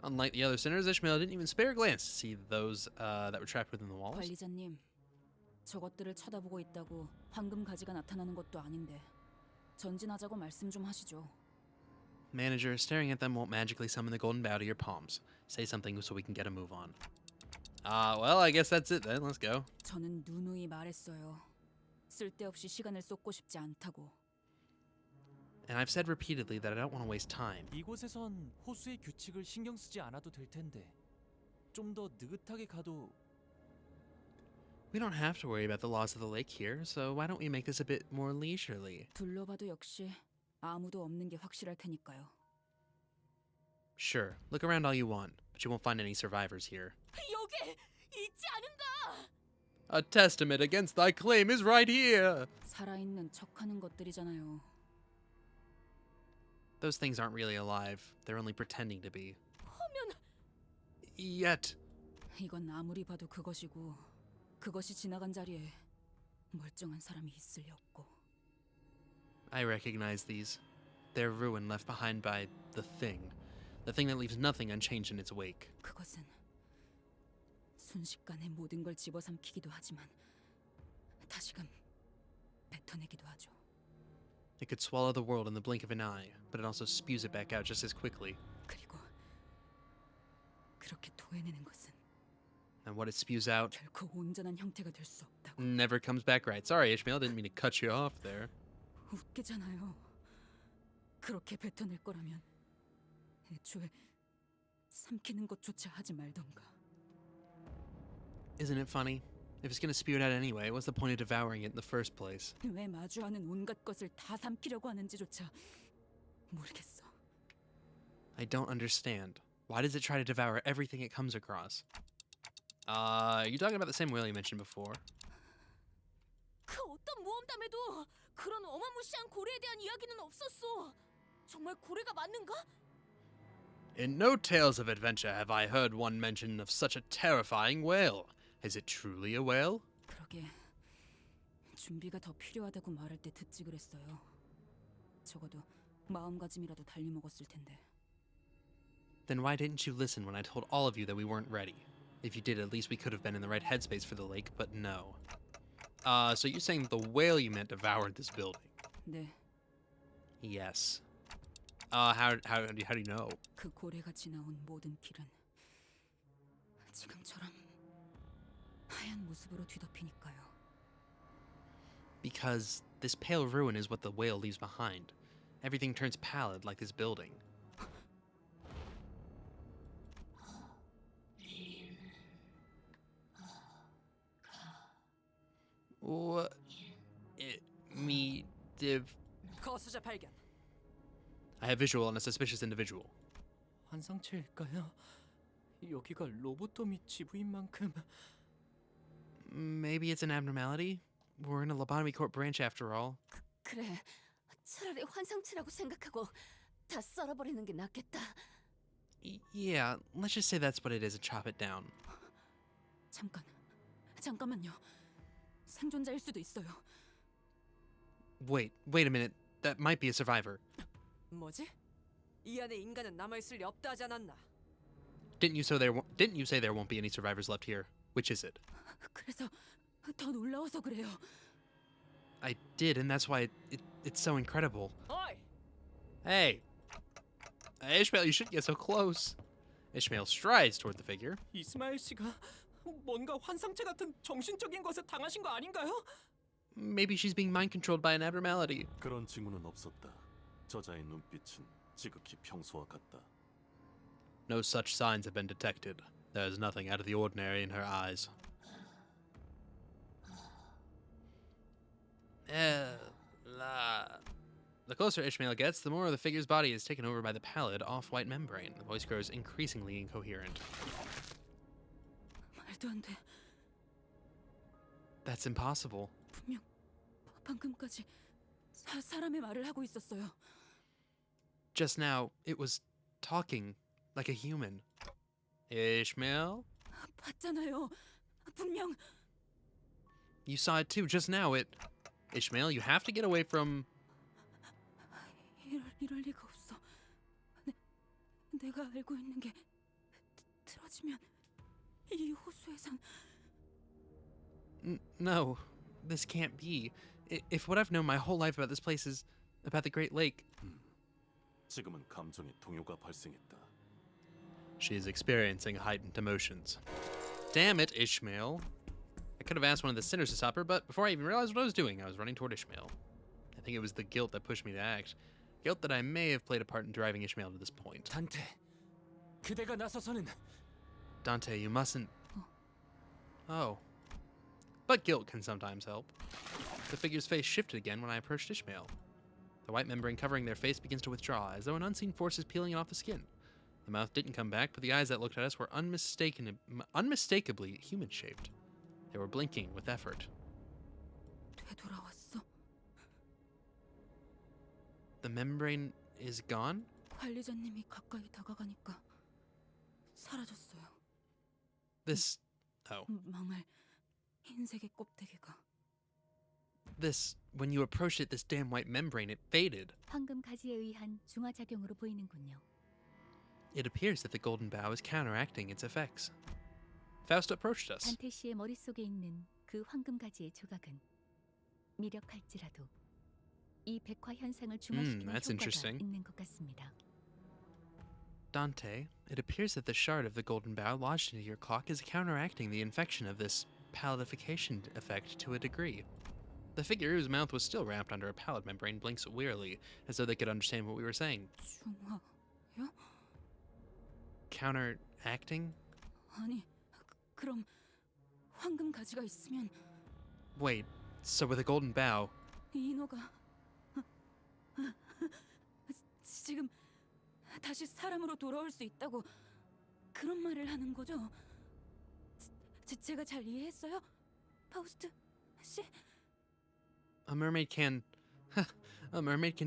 Unlike the other sinners, Ishmael didn't even spare a glance to see those that were trapped within the walls. 관리자님, 저것들을 쳐다보고 있다고 황금 가지가 나타나는 것도 아닌데 전진하자고 말씀 좀 하시죠. Manager, staring at them won't magically summon the golden bow to your palms. Say something so we can get a move on. Well, I guess that's it then. Let's go. 저는 누누이 말했어요. 쓸데없이 시간을 쏟고 싶지 않다고. And I've said repeatedly that I don't want to waste time. 이곳에선 호수의 규칙을 신경 쓰지 않아도 될 텐데 좀 더 느긋하게 가도. We don't have to worry about the laws of the lake here, so why don't we make this a bit more leisurely? 둘러봐도 역시 아무도 없는 게 확실할 테니까요. Sure, look around all you want, but you won't find any survivors here. 여기 있지 않은가? A testament against thy claim is right here! 살아있는 척하는 것들이잖아요. Those things aren't really alive. They're only pretending to be. 하면 Yet. 이건 아무리 봐도 그것이고 그것이 지나간 자리에 멀쩡한 사람이 있을 리 없고. I recognize these. They're ruin left behind by the thing that leaves nothing unchanged in its wake. 그것은 순식간에 모든 걸 집어삼키기도 하지만 다시금 뱉어내기도 하죠. It could swallow the world in the blink of an eye, but it also spews it back out just as quickly. 그리고 그렇게 토해내는 것은 And what it spews out 결코 온전한 형태가 될 수 없다고. never comes back right. Sorry, Ishmael, didn't mean to cut you off there. 웃기잖아요. 그렇게 뱉어낼 거라면 애초에 삼키는 것조차 하지 말던가. Isn't it funny? If it's gonna spew it out anyway, what's the point of devouring it in the first place? 왜 마주하는 온갖 것을 다 삼키려고 하는지조차 모르겠어. I don't understand. Why does it try to devour everything it comes across? You talking about the same whale you mentioned before? 그 어떤 모험담에도 그런 어마무시한 고래에 대한 이야기는 없었어. 정말 고래가 맞는가? In no tales of adventure have I heard one mention of such a terrifying whale. Is it truly a whale? 그러게 준비가 더 필요하다고 말할 때 듣지 그랬어요. 적어도 마음가짐이라도 달리 먹었을 텐데. Then why didn't you listen when I told all of you that we weren't ready? If you did, at least we could have been in the right headspace for the lake, but no. So you're saying the whale you meant devoured this building? 네, Yes. How do you know? 그 고래가 지나온 모든 길은 지금처럼 하얀 모습으로 뒤덮이니까요. Because this pale ruin is what the whale leaves behind. Everything turns pallid like this building. Div. 거수자 발견. I have visual on a suspicious individual. 환상체일까요? 여기가 로보토미 지부인 만큼 Maybe it's an abnormality? We're in a Lobotomy Corp branch after all. 그래, 차라리 환상체라고 생각하고 다 썰어버리는 게 낫겠다. Yeah, let's just say that's what it is and chop it down. 잠깐만요. 생존자일 수도 있어요. Wait a minute. That might be a survivor. 뭐지? 이 안에 인간은 남아있을 리 없다 하지 않았나? Didn't you say there won't be any survivors left here? Which is it? 그래서 더 놀라워서 그래요. I did, and that's why it's so incredible. 어이! Hey! Ishmael, you shouldn't get so close. Ishmael strides toward the figure. 이스마엘 씨가 뭔가 환상체 같은 정신적인 것에 당하신 거 아닌가요? Maybe she's being mind-controlled by an abnormality. 그런 징후는 없었다. 저자의 눈빛은 지극히 평소와 같다. No such signs have been detected. There's nothing out of the ordinary in her eyes. The closer Ishmael gets, the more of the figure's body is taken over by the pallid, off-white membrane. The voice grows increasingly incoherent. 말도 안 돼. That's impossible. 분명 방금까지 사람의 말을 하고 있었어요. Just now, it was talking like a human. Ishmael? 봤잖아요. 분명 You saw it too, just now. Ishmael, you have to get away from... 이럴 리가 없어. 내가 알고 있는 게 틀어지면 이 호수에선 No, this can't be. If what I've known my whole life about this place is about the Great Lake... 지금은 감정의 동요가 발생했다. She is experiencing heightened emotions. Damn it, Ishmael. I could have asked one of the sinners to stop her, but before I even realized what I was doing, I was running toward Ishmael. I think it was the guilt that pushed me to act. Guilt that I may have played a part in driving Ishmael to this point. 단테, 그대가 나서서는 Dante, you mustn't... Oh. But guilt can sometimes help. The figure's face shifted again when I approached Ishmael. The white membrane covering their face begins to withdraw, as though an unseen force is peeling it off the skin. The mouth didn't come back, but the eyes that looked at us were unmistakably human-shaped. They were blinking with effort. 되돌아왔어. The membrane is gone? 관리자님이 가까이 다가가니까 사라졌어요. This... Oh. 망할 흰색의 껍데기가. This... When you approached it, this damn white membrane, it faded. 황금 가지에 의한 중화작용으로 보이는군요. It appears that the golden bough is counteracting its effects. Faust approached us. 단테 씨의 머릿속에 있는 그 황금 가지의 조각은 미력할지라도 이 백화 현상을 중화시키는 that's 효과가 interesting. 있는 것 같습니다. Dante, it appears that the shard of the golden bough lodged into your clock is counteracting the infection of this pallidification effect to a degree. The figure, whose mouth was still wrapped under a pallid membrane, blinks wearily, as though they could understand what we were saying. 중화요? Counteracting? 아니, 그럼 황금 가지가 있으면 Wait, so with a golden bough, 이 인어가 지금 다시 사람으로 돌아올 수 있다고 그런 말을 하는 거죠? 제가 잘 이해했어요? 파우스트 씨? a mermaid can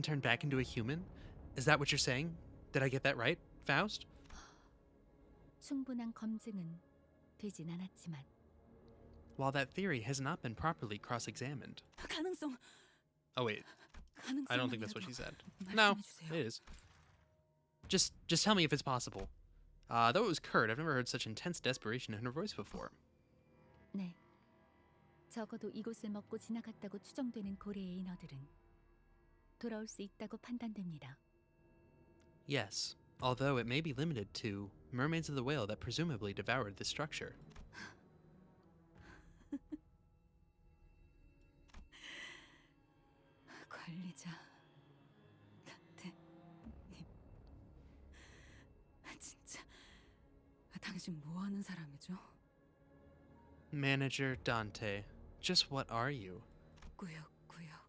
turn back into a human? Is that what you're saying? Did I get that right, Faust? 충분한 검증은 되진 않았지만 While that theory has not been properly cross-examined. 가능성. Oh wait, I don't think that's what she said. No, it is. Just tell me if it's possible. Though it was curt, I've never heard such intense desperation in her voice before. 네. 적어도 이곳을 먹고 지나갔다고 추정되는 고래의 인어들은 돌아올 수 있다고 판단됩니다. Yes, although it may be limited to mermaids of the whale that presumably devoured this structure. 관리자 단테님 진짜 당신 뭐 하는 사람이죠? Manager Dante, just what are you? 꾸역꾸역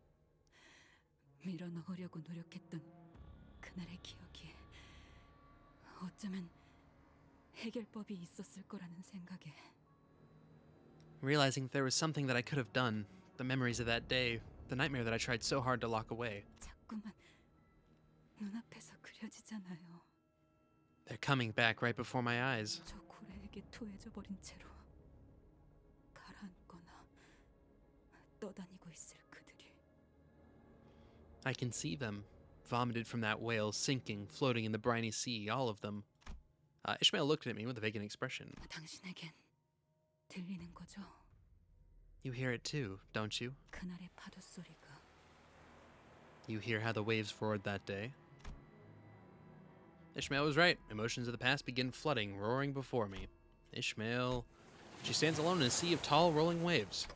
밀어넣으려고 노력했던 그날의 기억이 어쩌면 해결법이 있었을 거라는 생각에 Realizing that there was something that I could have done, the memories of that day, the nightmare that I tried so hard to lock away. 자꾸만 눈앞에서 그려지잖아요. They're coming back right before my eyes. 저 고래에게 토해져 버린 채로 가라앉거나 떠다니고 있을 그들이. I can see them, vomited from that whale, sinking, floating in the briny sea, all of them. Ishmael looked at me with a vacant expression. 당신에겐 들리는 거죠? You hear it too, don't you? 그날의 파도 소리가. You hear how the waves roared that day? Ishmael was right. Emotions of the past begin flooding, roaring before me. Ishmael... She stands alone in a sea of tall, rolling waves.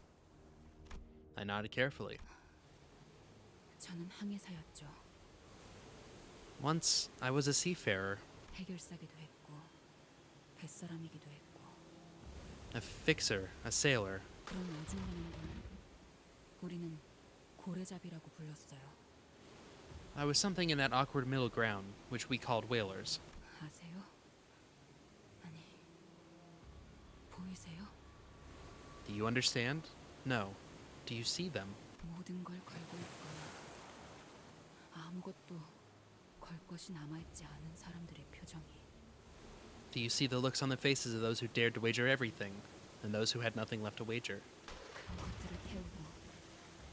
I nodded carefully. 저는 항해사였죠. Once, I was a seafarer, 해결사기도 했고 뱃사람이기도 했고. a fixer, a sailor. 그런 어중간한 걸 우리는 고래잡이라고 불렀어요. I was something in that awkward middle ground, which we called whalers. 아세요? 아니, 보이세요? Do you understand? No. Do you see them? 모든 걸 걸고 있거나 아무것도 걸 것이 남아있지 않은 사람들의 표정이. Do you see the looks on the faces of those who dared to wager everything, and those who had nothing left to wager? 그런 것들을 태우고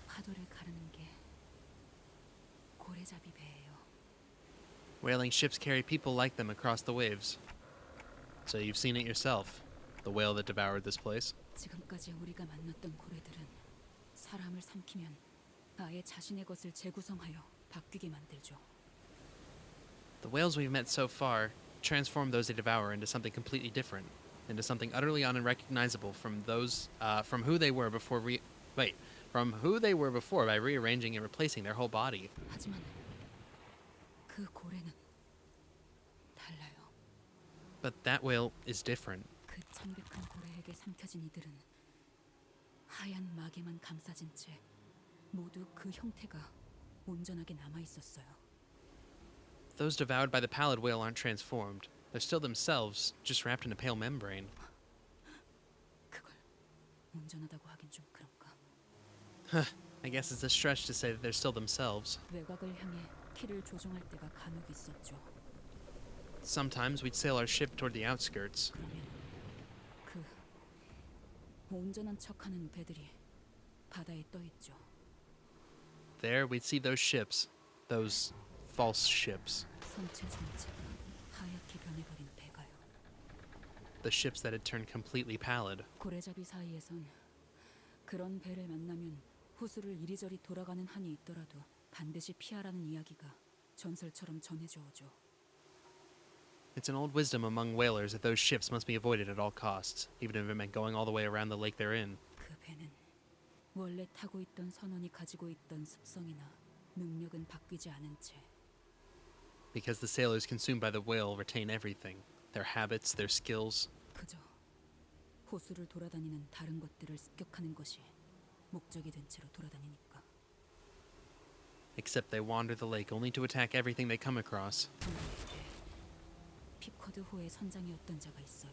파도를 가르는 게 고래잡이 배예요. Whaling ships carry people like them across the waves. So you've seen it yourself, the whale that devoured this place. 지금까지 우리가 만났던 고래들은 사람을 삼키면 아예 자신의 것을 재구성하여 바뀌게 만들죠. The whales we've met so far transform those they devour into something completely different, into something utterly unrecognizable from those, from who they were before by rearranging and replacing their whole body. 하지만 그 고래는 달라요. But that whale is different. 그 창백한 고래에게 삼켜진 이들은 하얀 막에만 감싸진 채 모두 그 형태가 온전하게 남아 있었어요. Those devoured by the pallid whale aren't transformed. They're still themselves, just wrapped in a pale membrane. 그걸 온전하다고 하긴 좀 그런가. I guess it's a stretch to say that they're still themselves. 외곽을 향해 키를 조종할 때가 간혹 있었죠. Sometimes we'd sail our ship toward the outskirts. 그러면 그 온전한 척하는 배들이 바다에 떠 있죠. There we'd see those ships, those false ships, 선체 전체가 하얗게 변해버린 배가요. the ships that had turned completely pallid. 고래잡이 사이에선 그런 배를 만나면 호수를 이리저리 돌아가는 한이 있더라도 반드시 피하라는 이야기가 전설처럼 전해져 오죠. It's an old wisdom among whalers that those ships must be avoided at all costs, even if it meant going all the way around the lake they're in. 그 배는 원래 타고 있던 선원이 가지고 있던 습성이나 능력은 바뀌지 않은 채 Because the sailors consumed by the whale retain everything, their habits, their skills. 그저 호수를 돌아다니는 다른 것들을 습격하는 것이 목적이 된 채로 돌아다니니까. Except they wander the lake only to attack everything they come across. 우리에게 피커드호의 선장이었던 자가 있어요.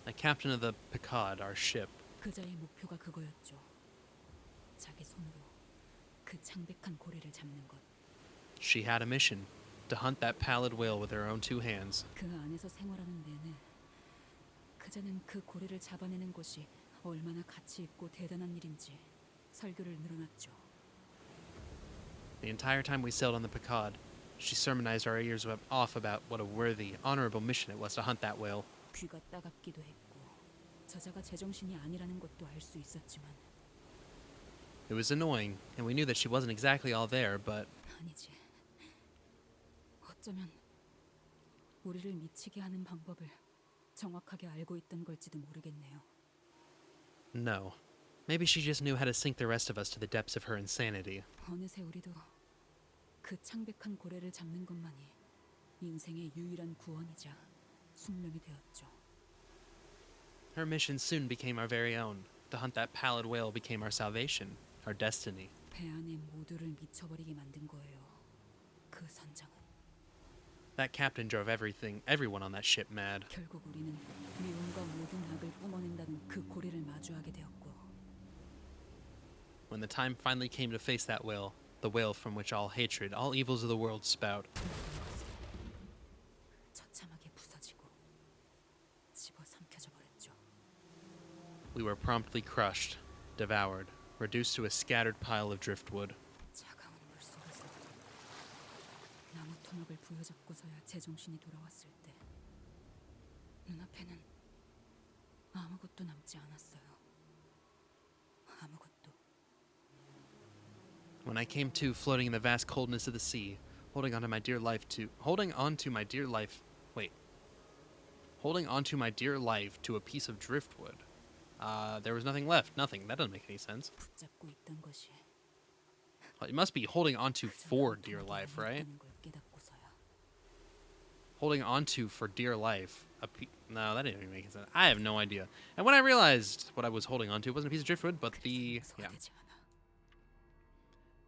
A captain of the Pallid, our ship. 그 자의 목표가 그거였죠. 자기 손으로 그 창백한 고래를 잡는 것. She had a mission, to hunt that pallid whale with her own two hands. 그 안에서 생활하는 내내 그자는 그 고래를 잡아내는 것이 얼마나 가치 있고 대단한 일인지 설교를 늘어놨죠. The entire time we sailed on the Pallid, she sermonized our ears off about what a worthy, honorable mission it was to hunt that whale. 귀가 따갑기도 했고 저자가 제정신이 아니라는 것도 알 수 있었지만 It was annoying, and we knew that she wasn't exactly all there, but 아니지. 어쩌면 우리를 미치게 하는 방법을 정확하게 알고 있던 걸지도 모르겠네요. no. Maybe she just knew how to sink the rest of us to the depths of her insanity. 어느새 우리도 그 창백한 고래를 잡는 것만이 인생의 유일한 구원이자 숙명이 되었죠. Her mission soon became our very own. To hunt that pallid whale became our salvation, our destiny. 배 안에 모두를 미쳐버리게 만든 거예요. 그 선장은. That captain drove everyone on that ship mad. 결국 우리는 미움과 모든 악을 뿜어낸다는 그 고리를 마주하게 되었고. When the time finally came to face that whale, the whale from which all hatred, all evils of the world spout, 처참하게 부서지고 집어삼켜져 버렸죠. we were promptly crushed, devoured, reduced to a scattered pile of driftwood. 차가운 물속에서 나무 토막을 부여잡고서야 제정신이 돌아왔을 때 눈앞에는 아무것도 남지 않았어요. 아무것도. When I came to, floating in the vast coldness of the sea, holding onto my dear life to a piece of driftwood, there was nothing left. Nothing. That doesn't make any sense. 붙잡고 있던 것이 Well, it must be holding onto for dear life, right? 있다는 걸 깨닫고서야. Holding onto for dear life. No, that didn't even make sense. I have no idea. And when I realized what I was holding onto wasn't a piece of driftwood, but the yeah. 소화되지 않아.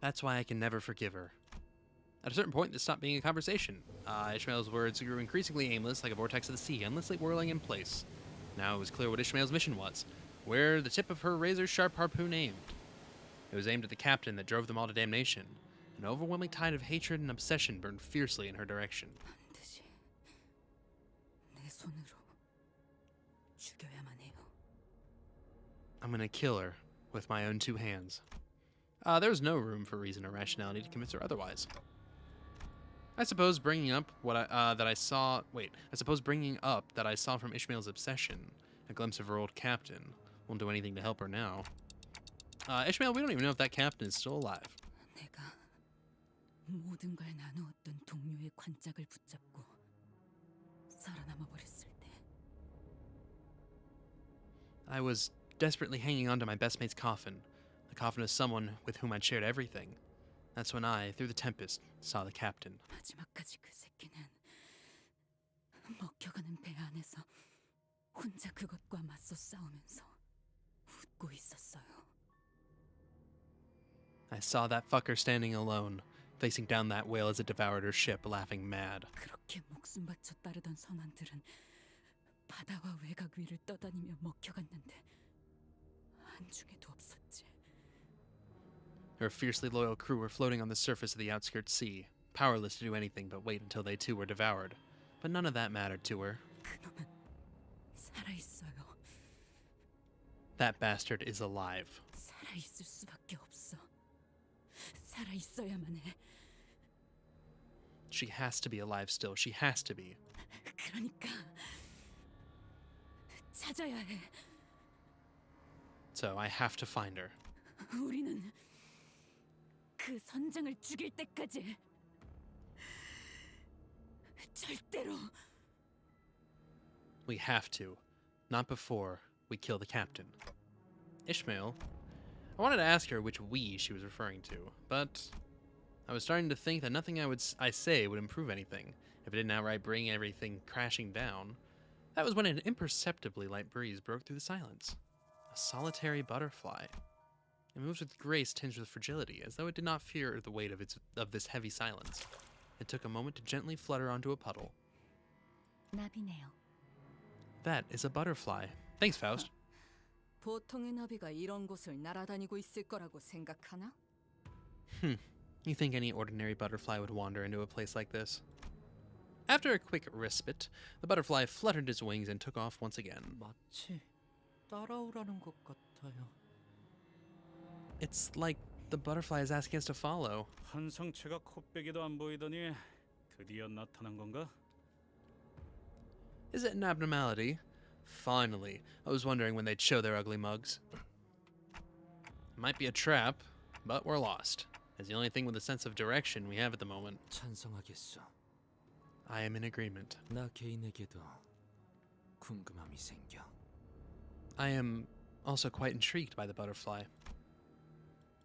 That's why I can never forgive her. At a certain point, this stopped being a conversation. Ishmael's words grew increasingly aimless, like a vortex of the sea, endlessly whirling in place. Now it was clear what Ishmael's mission was, where the tip of her razor-sharp harpoon aimed. It was aimed at the captain that drove them all to damnation. An overwhelming tide of hatred and obsession burned fiercely in her direction. 반드시 내 손으로 죽여야만 해요. I'm gonna kill her with my own two hands. There was no room for reason or rationality to convince her otherwise. I suppose bringing up that I saw from Ishmael's obsession, a glimpse of her old captain, won't do anything to help her now. Ishmael, we don't even know if that captain is still alive. 내가 모든 걸 나누었던 동료의 관짝을 붙잡고 살아남아 버렸을 때 I was desperately hanging onto my best mate's coffin, the coffin of someone with whom I'd shared everything. That's when I, through the tempest, saw the captain. 마지막까지 그 새끼는 먹혀가는 배 안에서 혼자 그것과 맞서 싸우면서 웃고 있었어요. I saw that fucker standing alone, facing down that whale as it devoured her ship, laughing mad. 그렇게 목숨 바쳐 따르던 선원들은 바다와 외곽 위를 떠다니며 먹혀갔는데 한중에도 없었지. Her fiercely loyal crew were floating on the surface of the outskirts sea, powerless to do anything but wait until they too were devoured. But none of that mattered to her. 그놈은 살아있어요. That bastard is alive. 살아있을 수밖에 없어. 살아있어야만 해. She has to be alive still. She has to be. 그러니까 찾아야 해. So I have to find her. 우리는 그 선장을 죽일 때까지 절대로. We have to. Not before we kill the captain. Ishmael. I wanted to ask her which we she was referring to, but I was starting to think that nothing I say would improve anything if it didn't outright bring everything crashing down. That was when an imperceptibly light breeze broke through the silence. A solitary butterfly. It moved with grace tinged with fragility, as though it did not fear the weight of this heavy silence. It took a moment to gently flutter onto a puddle. 나비네요. That is a butterfly. Thanks, Faust. 보통의 나비가 이런 곳을 날아다니고 있을 거라고 생각하나? You think any ordinary butterfly would wander into a place like this? After a quick respite, the butterfly fluttered its wings and took off once again. 마치 따라오라는 것 같아요. It's like the butterfly is asking us to follow. 한 성체가 코빼기도 안 보이더니 드디어 나타난 건가? Is it an abnormality? Finally, I was wondering when they'd show their ugly mugs. Might be a trap, but we're lost. It's the only thing with a sense of direction we have at the moment. 찬성하겠소. I am in agreement. 나 개인에게도 궁금함이 생겨. I am also quite intrigued by the butterfly.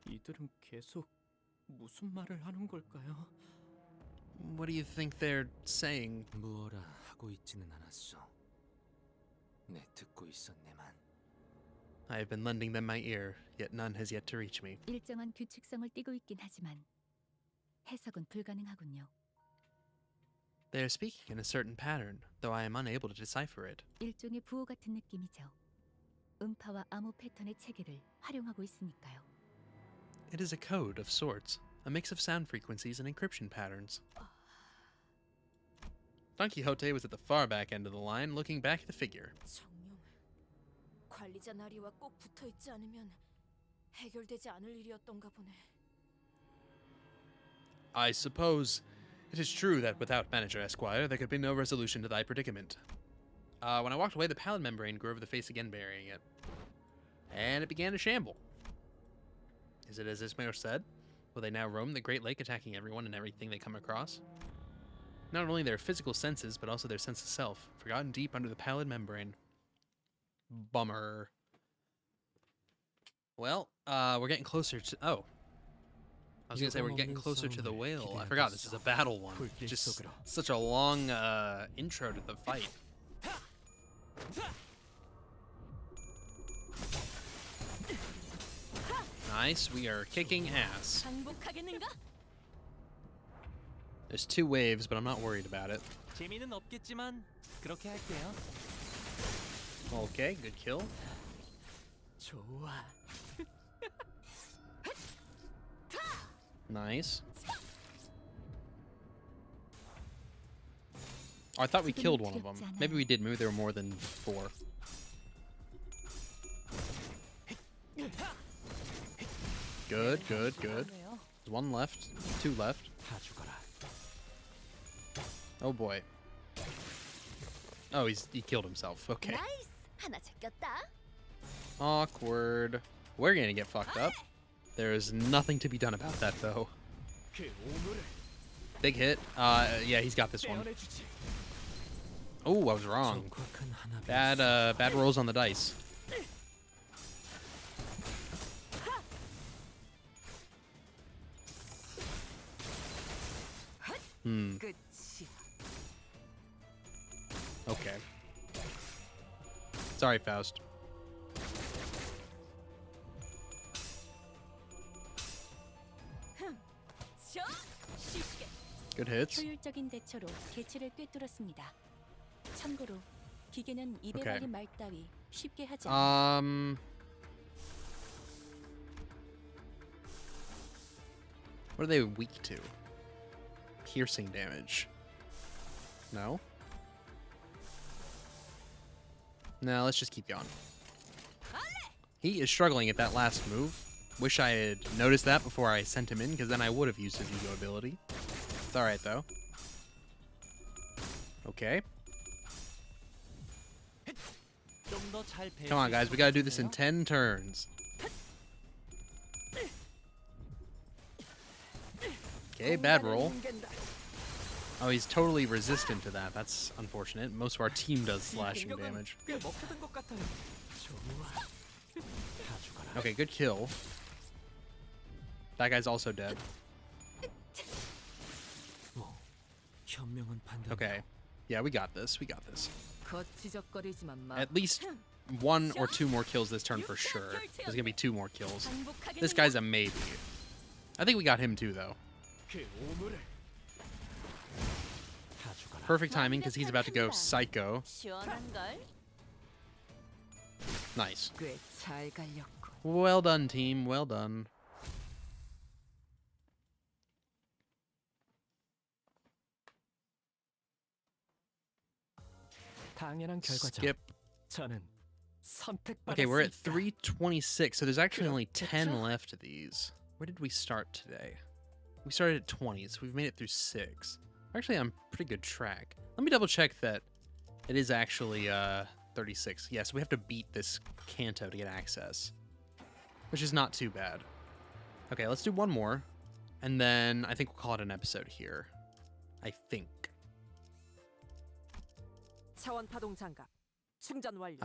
이들은 계속 무슨 말을 하는 걸까요? What do you think they're saying? 무어라 하고 있지는 않았소. 네, 듣고 있었네만. I have been lending them my ear, yet none has yet to reach me. 일정한 규칙성을 띠고 있긴 하지만 해석은 불가능하군요. They are speaking in a certain pattern, though I am unable to decipher it. 일종의 부호 같은 느낌이죠. 음파와 암호 패턴의 체계를 활용하고 있으니까요. It is a code of sorts, a mix of sound frequencies and encryption patterns. Don Quixote was at the far back end of the line, looking back at the figure. 정령, 관리자 나리와 꼭 붙어 있지 않으면 해결되지 않을 일이었던가 보네. I suppose it is true that without Manager Esquire, there could be no resolution to thy predicament. When I walked away, the pallid membrane grew over the face again, burying it. And it began to shamble. Is it as Ishmael said? Will they now roam the Great Lake, attacking everyone and everything they come across? Not only their physical senses, but also their sense of self, forgotten deep under the pallid membrane. Bummer. Well, we're getting closer to... Oh. I was gonna say we're getting closer to the whale. I forgot this is a battle one. Just such a long intro to the fight. Nice, we are kicking ass. 항복하겠는가? There's 2 waves, but I'm not worried about it. 재미는 없겠지만 그렇게 할게요. Okay, good kill. 좋아. Nice. Oh, I thought we killed one of them. Maybe we did. Maybe there were more than 4. Good, good, good. There's 1 left. 2 left. Oh boy. Oh, he killed himself. Okay. 나이스! 하나 제꼈다. Awkward. We're gonna get fucked up. There is nothing to be done about that, though. Big hit. Yeah, he's got this one. Oh, I was wrong. Bad rolls on the dice. Okay. Sorry, Faust. Good hits. 효율적인 대처로 개체를 꿰뚫었습니다. 참고로 기계는 입에 달린 말 따위 쉽게 하지 않아요. What are they weak to? Piercing damage. No? No, let's just keep going. He is struggling at that last move. Wish I had noticed that before I sent him in, because then I would have used his ego ability. It's alright, though. Okay. Come on, guys. We gotta do this in 10 turns. Okay, bad roll. Oh, he's totally resistant to that. That's unfortunate. Most of our team does slashing damage. Okay, good kill. That guy's also dead. Okay. Yeah, we got this. We got this. At least 1 or 2 more kills this turn for sure. There's gonna be 2 more kills. This guy's a maybe. I think we got him too, though. Perfect timing, because he's about to go psycho. Nice. Well done, team. Well done. Skip. Okay, we're at 326, so there's actually only 10 left of these. Where did we start today? We started at 20, so we've made it through 6. We're actually on pretty good track. Let me double check that it is actually 36. Yes, we have to beat this Canto to get access, which is not too bad. Okay, let's do 1 more, and then I think we'll call it an episode here. I think. I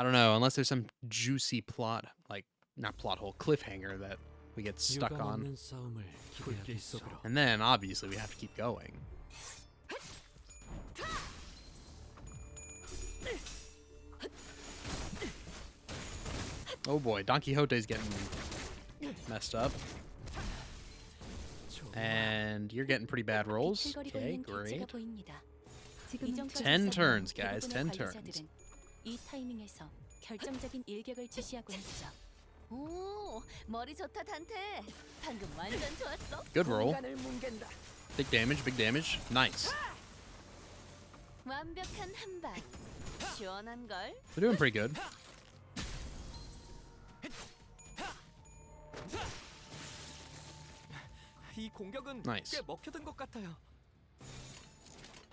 don't know, unless there's some juicy plot, like, not plot hole, cliffhanger that we get stuck on. And then, obviously, we have to keep going. Oh boy, Don Quixote's getting messed up. And you're getting pretty bad rolls. Okay, great. 10 turns, guys. 10 turns. 이 타이밍에서 결정적인 일격을 지시하곤 했죠. 오, 머리 좋다 단테. 방금 완전 좋았어. Good roll. Big damage, big damage. Nice. 완벽한 한 방. 시원한 걸. We're doing pretty good. 이 공격은 Nice. 꽤 먹혀든 것 같아요.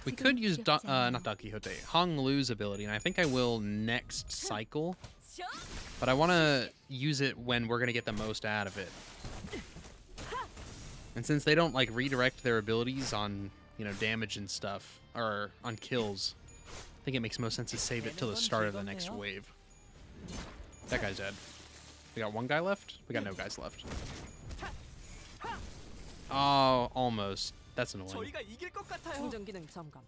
We could use not Don Quixote, Hong Lu's ability, and I think I will next cycle. But I want to use it when we're going to get the most out of it. And since they don't like redirect their abilities on, you know, damage and stuff, or on kills, I think it makes most sense to save it till the start of the next wave. That guy's dead. We got one guy left? We got no guys left. Oh, almost. That's annoying. 저희가 이길 것 같아요. 충전 기능 점검.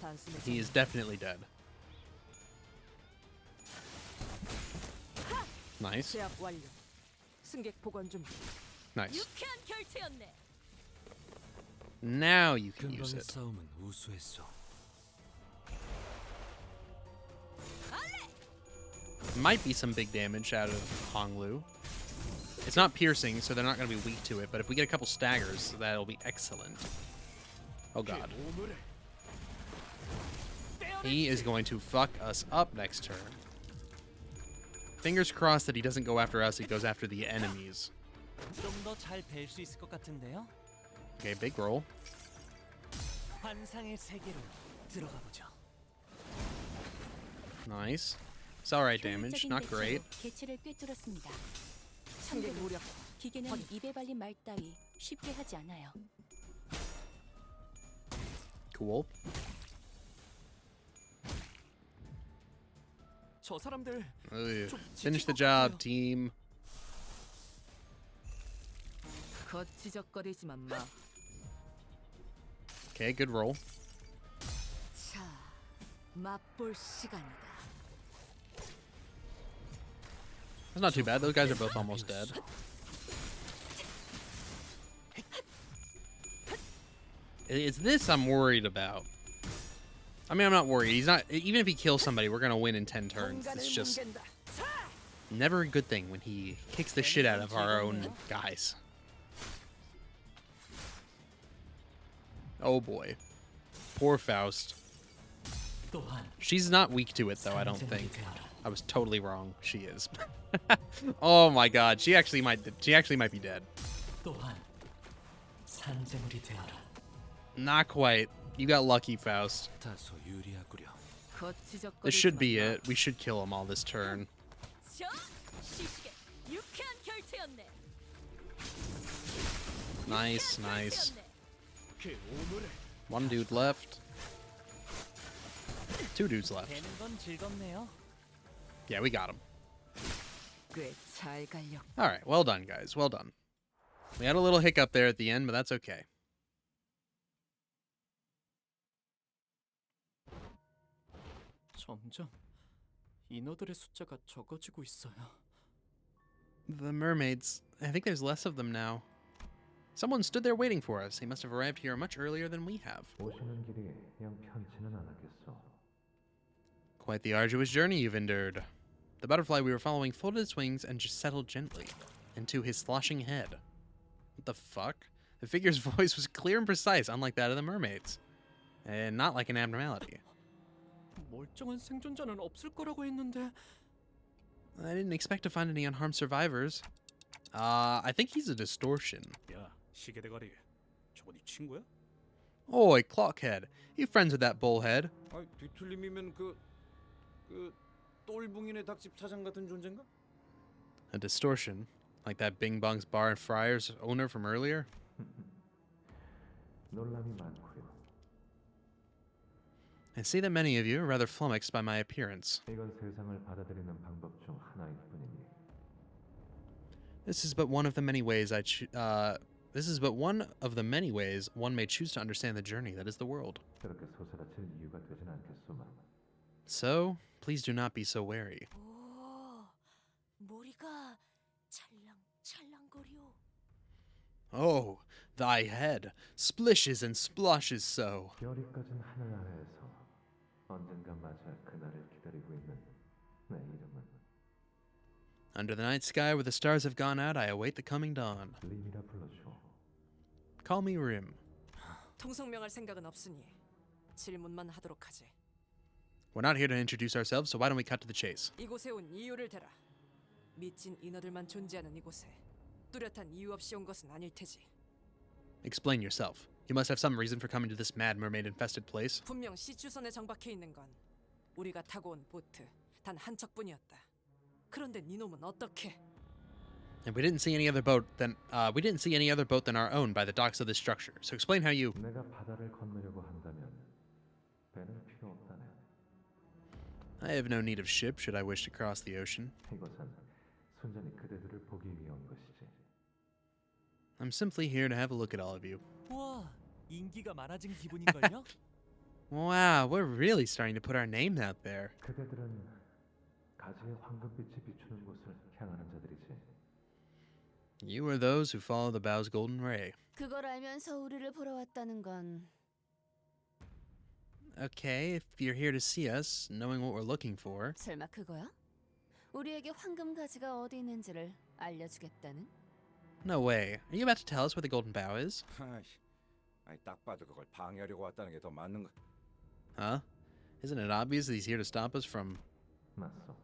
단숨에 He is definitely dead. Nice. 제압 완료. 승객 복원 준비. Nice. 유쾌한 결투였네. Now you can use 근방의 it. 싸움은 우수했어. Might be some big damage out of Hong Lu. It's not piercing, so they're not going to be weak to it, but if we get a couple staggers, that'll be excellent. Oh god. He is going to fuck us up next turn. Fingers crossed that he doesn't go after us, he goes after the enemies. 좀 더 잘 뵐 수 있을 것 같은데요. Okay, big roll. 환상의 세계로 들어가 보죠. Nice. It's alright damage, not great. 개체를 꿰뚫었습니다. 승객 무력. 기계는 입에 발린 말 따위 쉽게 하지 않아요. Cool. 저 사람들 Ugh. Finish the job, team. 거치적거리지만 마. Okay, good roll. 자, 맛볼 시간이다. That's not too bad. Those guys are both almost dead. It's this I'm worried about. I mean, I'm not worried. He's not. Even if he kills somebody, we're gonna win in 10 turns. It's just never a good thing when he kicks the shit out of our own guys. Oh boy, poor Faust. She's not weak to it though. I don't think. I was totally wrong. She is. Oh my god, she actually might be dead. Not quite. You got lucky, Faust. 다소 유리하구려. This should be it. We should kill him all this turn. 저 시시게 유쾌한 결투였네. Nice, nice. One dude left. 2 dudes left. 되는 건 즐겁네요. Yeah, we got him. 꽤잘 갈려. Alright, well done, guys. Well done. We had a little hiccup there at the end, but that's okay. 점점 인어들의 숫자가 적어지고 있어요. The mermaids. I think there's less of them now. Someone stood there waiting for us. He must have arrived here much earlier than we have. 오시는 길이 영 편치는 않았겠소. Quite the arduous journey you've endured. The butterfly we were following folded its wings and just settled gently into his sloshing head. What the fuck? The figure's voice was clear and precise, unlike that of the mermaids. And not like an abnormality. 멀쩡한 생존자는 없을 거라고 했는데. I didn't expect to find any unharmed survivors. I think he's a distortion. 야, 시계 대가리. 저거 네 친구야? Oi, Clockhead. You friends with that bullhead? 아, 뒤틀림이면 그 똘붕이네 닭집 사장 같은 존재인가? A distortion? Like that Bing Bong's Bar and Friars owner from earlier? 놀람이 많고요. I see that many of you are rather flummoxed by my appearance. 이건 세상을 받아들이는 방법 중 하나일 뿐이니. This is but one of the many ways one may choose to understand the journey that is the world. 그렇게 소스라칠 이유가 되진 않겠소만. So, please do not be so wary. 오, 찰랑거려. Oh, thy head splishes and splashes so. 별이 꺼진 하늘 아래에서 언젠가 맞아 그날을 기다리고 있는 내 이름은 Under the night sky where the stars have gone out, I await the coming dawn. 림이라 불러줘. Call me Rim. 통성명할 생각은 없으니 질문만 하도록 하지. We're not here to introduce ourselves, so why don't we cut to the chase? 이곳에 온 이유를 대라. 미친 인어들만 존재하는 이곳에 뚜렷한 이유 없이 온 것은 아닐 테지. Explain yourself. You must have some reason for coming to this mad mermaid-infested place. 분명 시추선에 정박해 있는 건 우리가 타고 온 보트 단 한 척뿐이었다. 그런데 니놈은 어떻게? And we didn't see any other boat than our own by the docks of this structure. So explain how you. 내가 바다를 건너려고 한다면 배는 필요 없다네. I have no need of ship should I wish to cross the ocean. 이곳은 순전히 그대들을 보기 위해 온 것이지. I'm simply here to have a look at all of you. 와, 인기가 많아진 기분인걸요? Wow, we're really starting to put our names out there. 그대들은 가지의 황금빛이 비추는 곳을 향하는 자들이지. You are those who follow the bow's golden ray. 그걸 알면서 우리를 보러 왔다는 건 Okay, if you're here to see us, knowing what we're looking for. 설마 그거야? 우리에게 황금 가지가 어디 있는지를 알려주겠다는? No way. Are you about to tell us where the golden bow is? 아니 딱 봐도 그걸 방해하려고 왔다는 게 더 맞는 거. Huh? Isn't it obvious that he's here to stop us from... 맞소.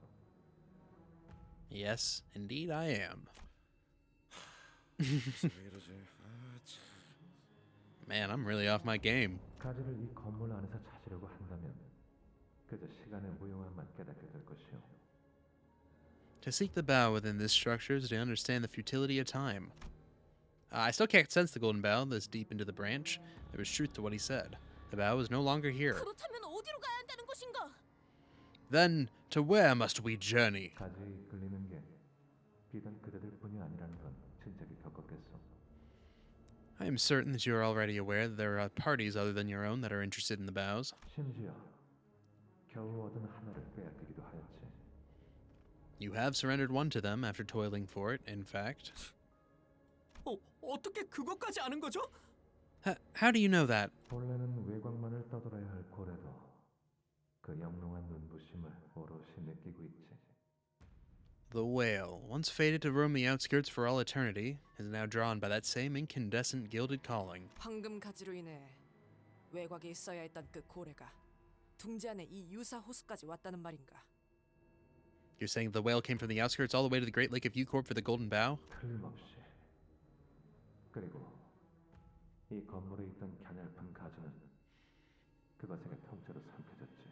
Yes, indeed I am. 왜 이러지? 아, 참. Man, I'm really off my game. 가지를 이 건물 안에서 찾으려고 한다면 그저 시간의 무용함만 깨닫게 될 것이오. To seek the bow within this structure is to understand the futility of time. I still can't sense the golden bow this deep into the branch. There was truth to what he said. The bow is no longer here. 그렇다면 어디로 가야 한다는 것인가? Then, to where must we journey? 가지에 이끌리는 게 비단 그대들뿐이 아니라는 건 진작에 겪었겠소. I am certain that you are already aware that there are parties other than your own that are interested in the bows. 심지어 겨우 얻은 하나를 빼앗기기도 하였지. You have surrendered one to them after toiling for it, in fact. 어떻게 그것까지 아는 거죠? How do you know that? 본래는 외곽만을 떠돌아야 할 고래도 그 영롱한 눈부심을 오롯이 느끼고 있지. The whale, once fated to roam the outskirts for all eternity, is now drawn by that same incandescent gilded calling. 황금 가지로 인해 외곽에 있어야 했던 그 고래가 둥지 안에 이 유사 호수까지 왔다는 말인가? You're saying the whale came from the outskirts all the way to the Great Lake of U-Corp for the golden bow? 틀림없이. 그리고 이 건물에 있던 갸냘픈 가지는 그것에게 통째로 삼켜졌지.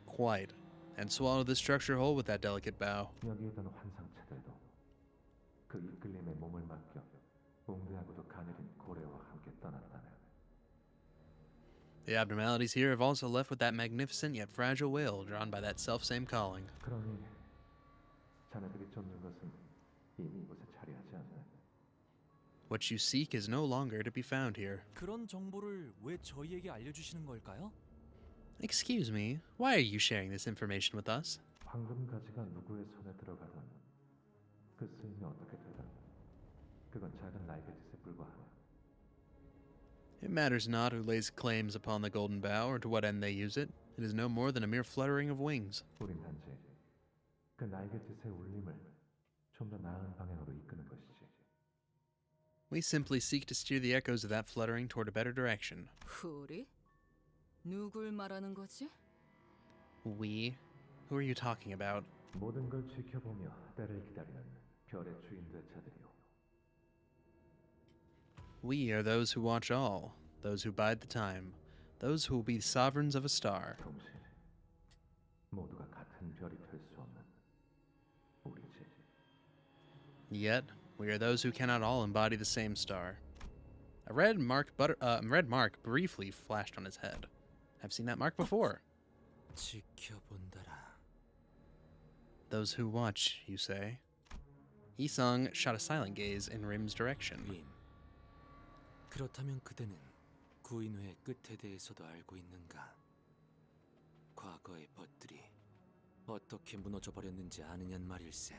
Quite. And swallowed the structure whole with that delicate bow. 여기 있던 환상체들도 그 이끌림에 몸을 맡겨 웅대하고도 가늘인 고래와 함께 떠났다네. The abnormalities here have also left with that magnificent yet fragile whale drawn by that self-same calling. 그러니 자네들이 쫓는 것은 이미 이곳에 자리하지 않네. What you seek is no longer to be found here. 그런 정보를 왜 저희에게 알려주시는 걸까요? Excuse me, why are you sharing this information with us? 황금 가지가 누구의 손에 들어가든 그 쓰임이 어떻게 되든 그건 작은 날개짓에 불과하네. It matters not who lays claims upon the golden bow or to what end they use it. It is no more than a mere fluttering of wings. 우린 단지 그 날개짓의 울림을 좀 더 나은 방향으로 이끄는 것이지. We simply seek to steer the echoes of that fluttering toward a better direction. 우리? 누굴 말하는 거지? We? Who are you talking about? 모든 걸 지켜보며 때를 기다리는 별의 주인 될 자들이요. We are those who watch all, those who bide the time, those who will be sovereigns of a star. 동시에 모두가 같은 별이 될 수 없는 우리지. Yet, we are those who cannot all embody the same star. A red mark briefly flashed on his head. I've seen that mark before. 지켜본다라. Those who watch, you say? Isung shot a silent gaze in Rim's direction. 림. 그렇다면 그대는 구인회의 끝에 대해서도 알고 있는가? 과거의 벗들이 어떻게 무너져 버렸는지 아느냔 말일세.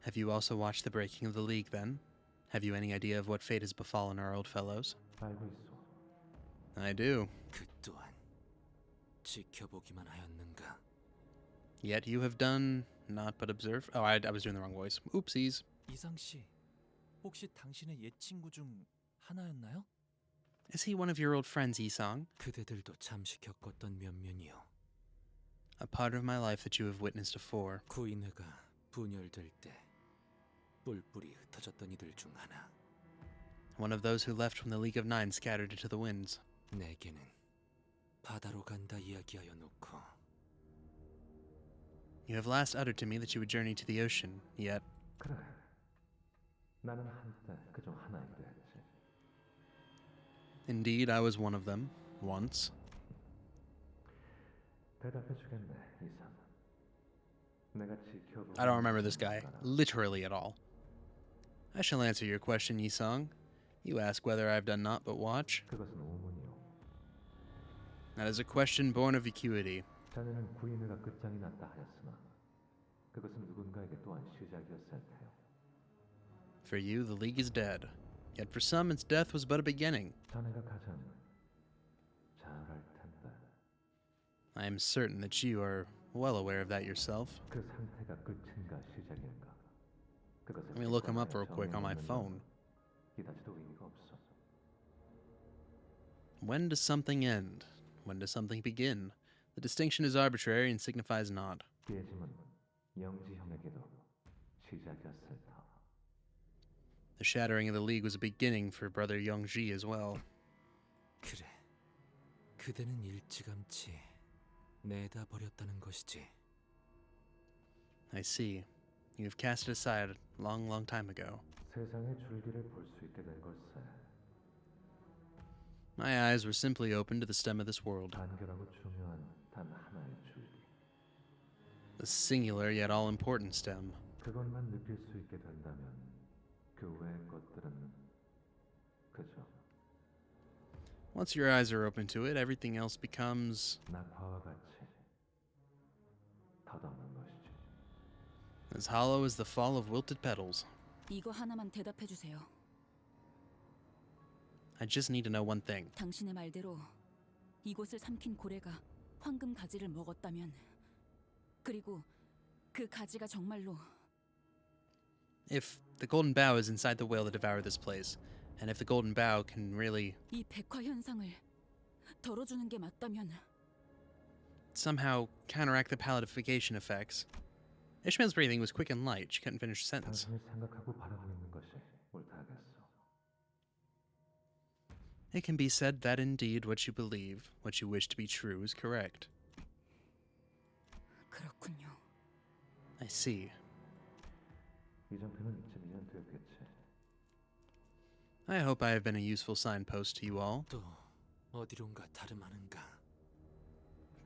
Have you also watched the breaking of the League, then? Have you any idea of what fate has befallen our old fellows? 알고 있어. I do. 그 또한 지켜보기만 하였는가? Yet you have done not but observe. Oh, I was doing the wrong voice. Oopsies. 이상 씨, 혹시 당신의 옛 친구 중 하나였나요? Is he one of your old friends, Isong? 그대들도 잠시 겪었던 면면이요. A part of my life that you have witnessed afore. 구인회가 분열될 때 뿔뿔이 흩어졌던 이들 중 하나. One of those who left when the League of Nine scattered into the winds. 내게는 바다로 간다 이야기하여 놓고 You have last uttered to me that you would journey to the ocean, yet 그래. 나는 한때 그중 하나이기도 했지. indeed I was one of them, once. 대답해주겠네, 이상. 내가 지켜보고 I don't remember this guy, literally at all. I shall answer your question, Yisong. You ask whether I have done naught but watch. 그것은 우문이요. That is a question born of vacuity. 자네는 구인회가 끝장이 났다 하였으나 그것은 누군가에게 또한 시작이었을 테요. For you, the League is dead. Yet for some, its death was but a beginning. 자네가 가장 잘 알 텐데 I am certain that you are well aware of that yourself. 그 상태가 끝인가 시작인가. 그것을 Let me look him up 객관화해 real quick on my 정의하는 phone. 이다지도 의미가 없어. When does something end? When does something begin? The distinction is arbitrary and signifies naught. 깨짐은 영지형에게도 시작이었을 터. The shattering of the League was a beginning for Brother Yongji as well. 그래. 그대는 일찌감치 내다 버렸다는 것이지. I see. You have cast it aside a long, long time ago. 세상의 줄기를 볼 수 있게 된 걸세. My eyes were simply opened to the stem of this world. 간결하고 중요한 단 하나의 줄기. The singular yet all-important stem. 그것만 느낄 수 있게 된다면 그 외의 것들은 그저 Once your eyes are open to it, everything else becomes 낙화와 같이 덧없는 것이지. as hollow as the fall of wilted petals. 이거 하나만 대답해 주세요. I just need to know one thing. 당신의 말대로 이곳을 삼킨 고래가 황금 가지를 먹었다면, 그리고 그 가지가 정말로 If the golden bough is inside the whale that devoured this place, and if the golden bough can really 이 백화 현상을 덜어주는 게 맞다면, somehow counteract the palladification effects. Ishmael's breathing was quick and light. She couldn't finish a sentence. 당신이 생각하고 바라고 있는 것이 옳다 하겠어. It can be said that indeed what you believe, what you wish to be true, is correct. 그렇군요. I see. 이 정도는 이쯤이면 되었겠지. I hope I have been a useful signpost to you all. 또 어디론가 다름하는가?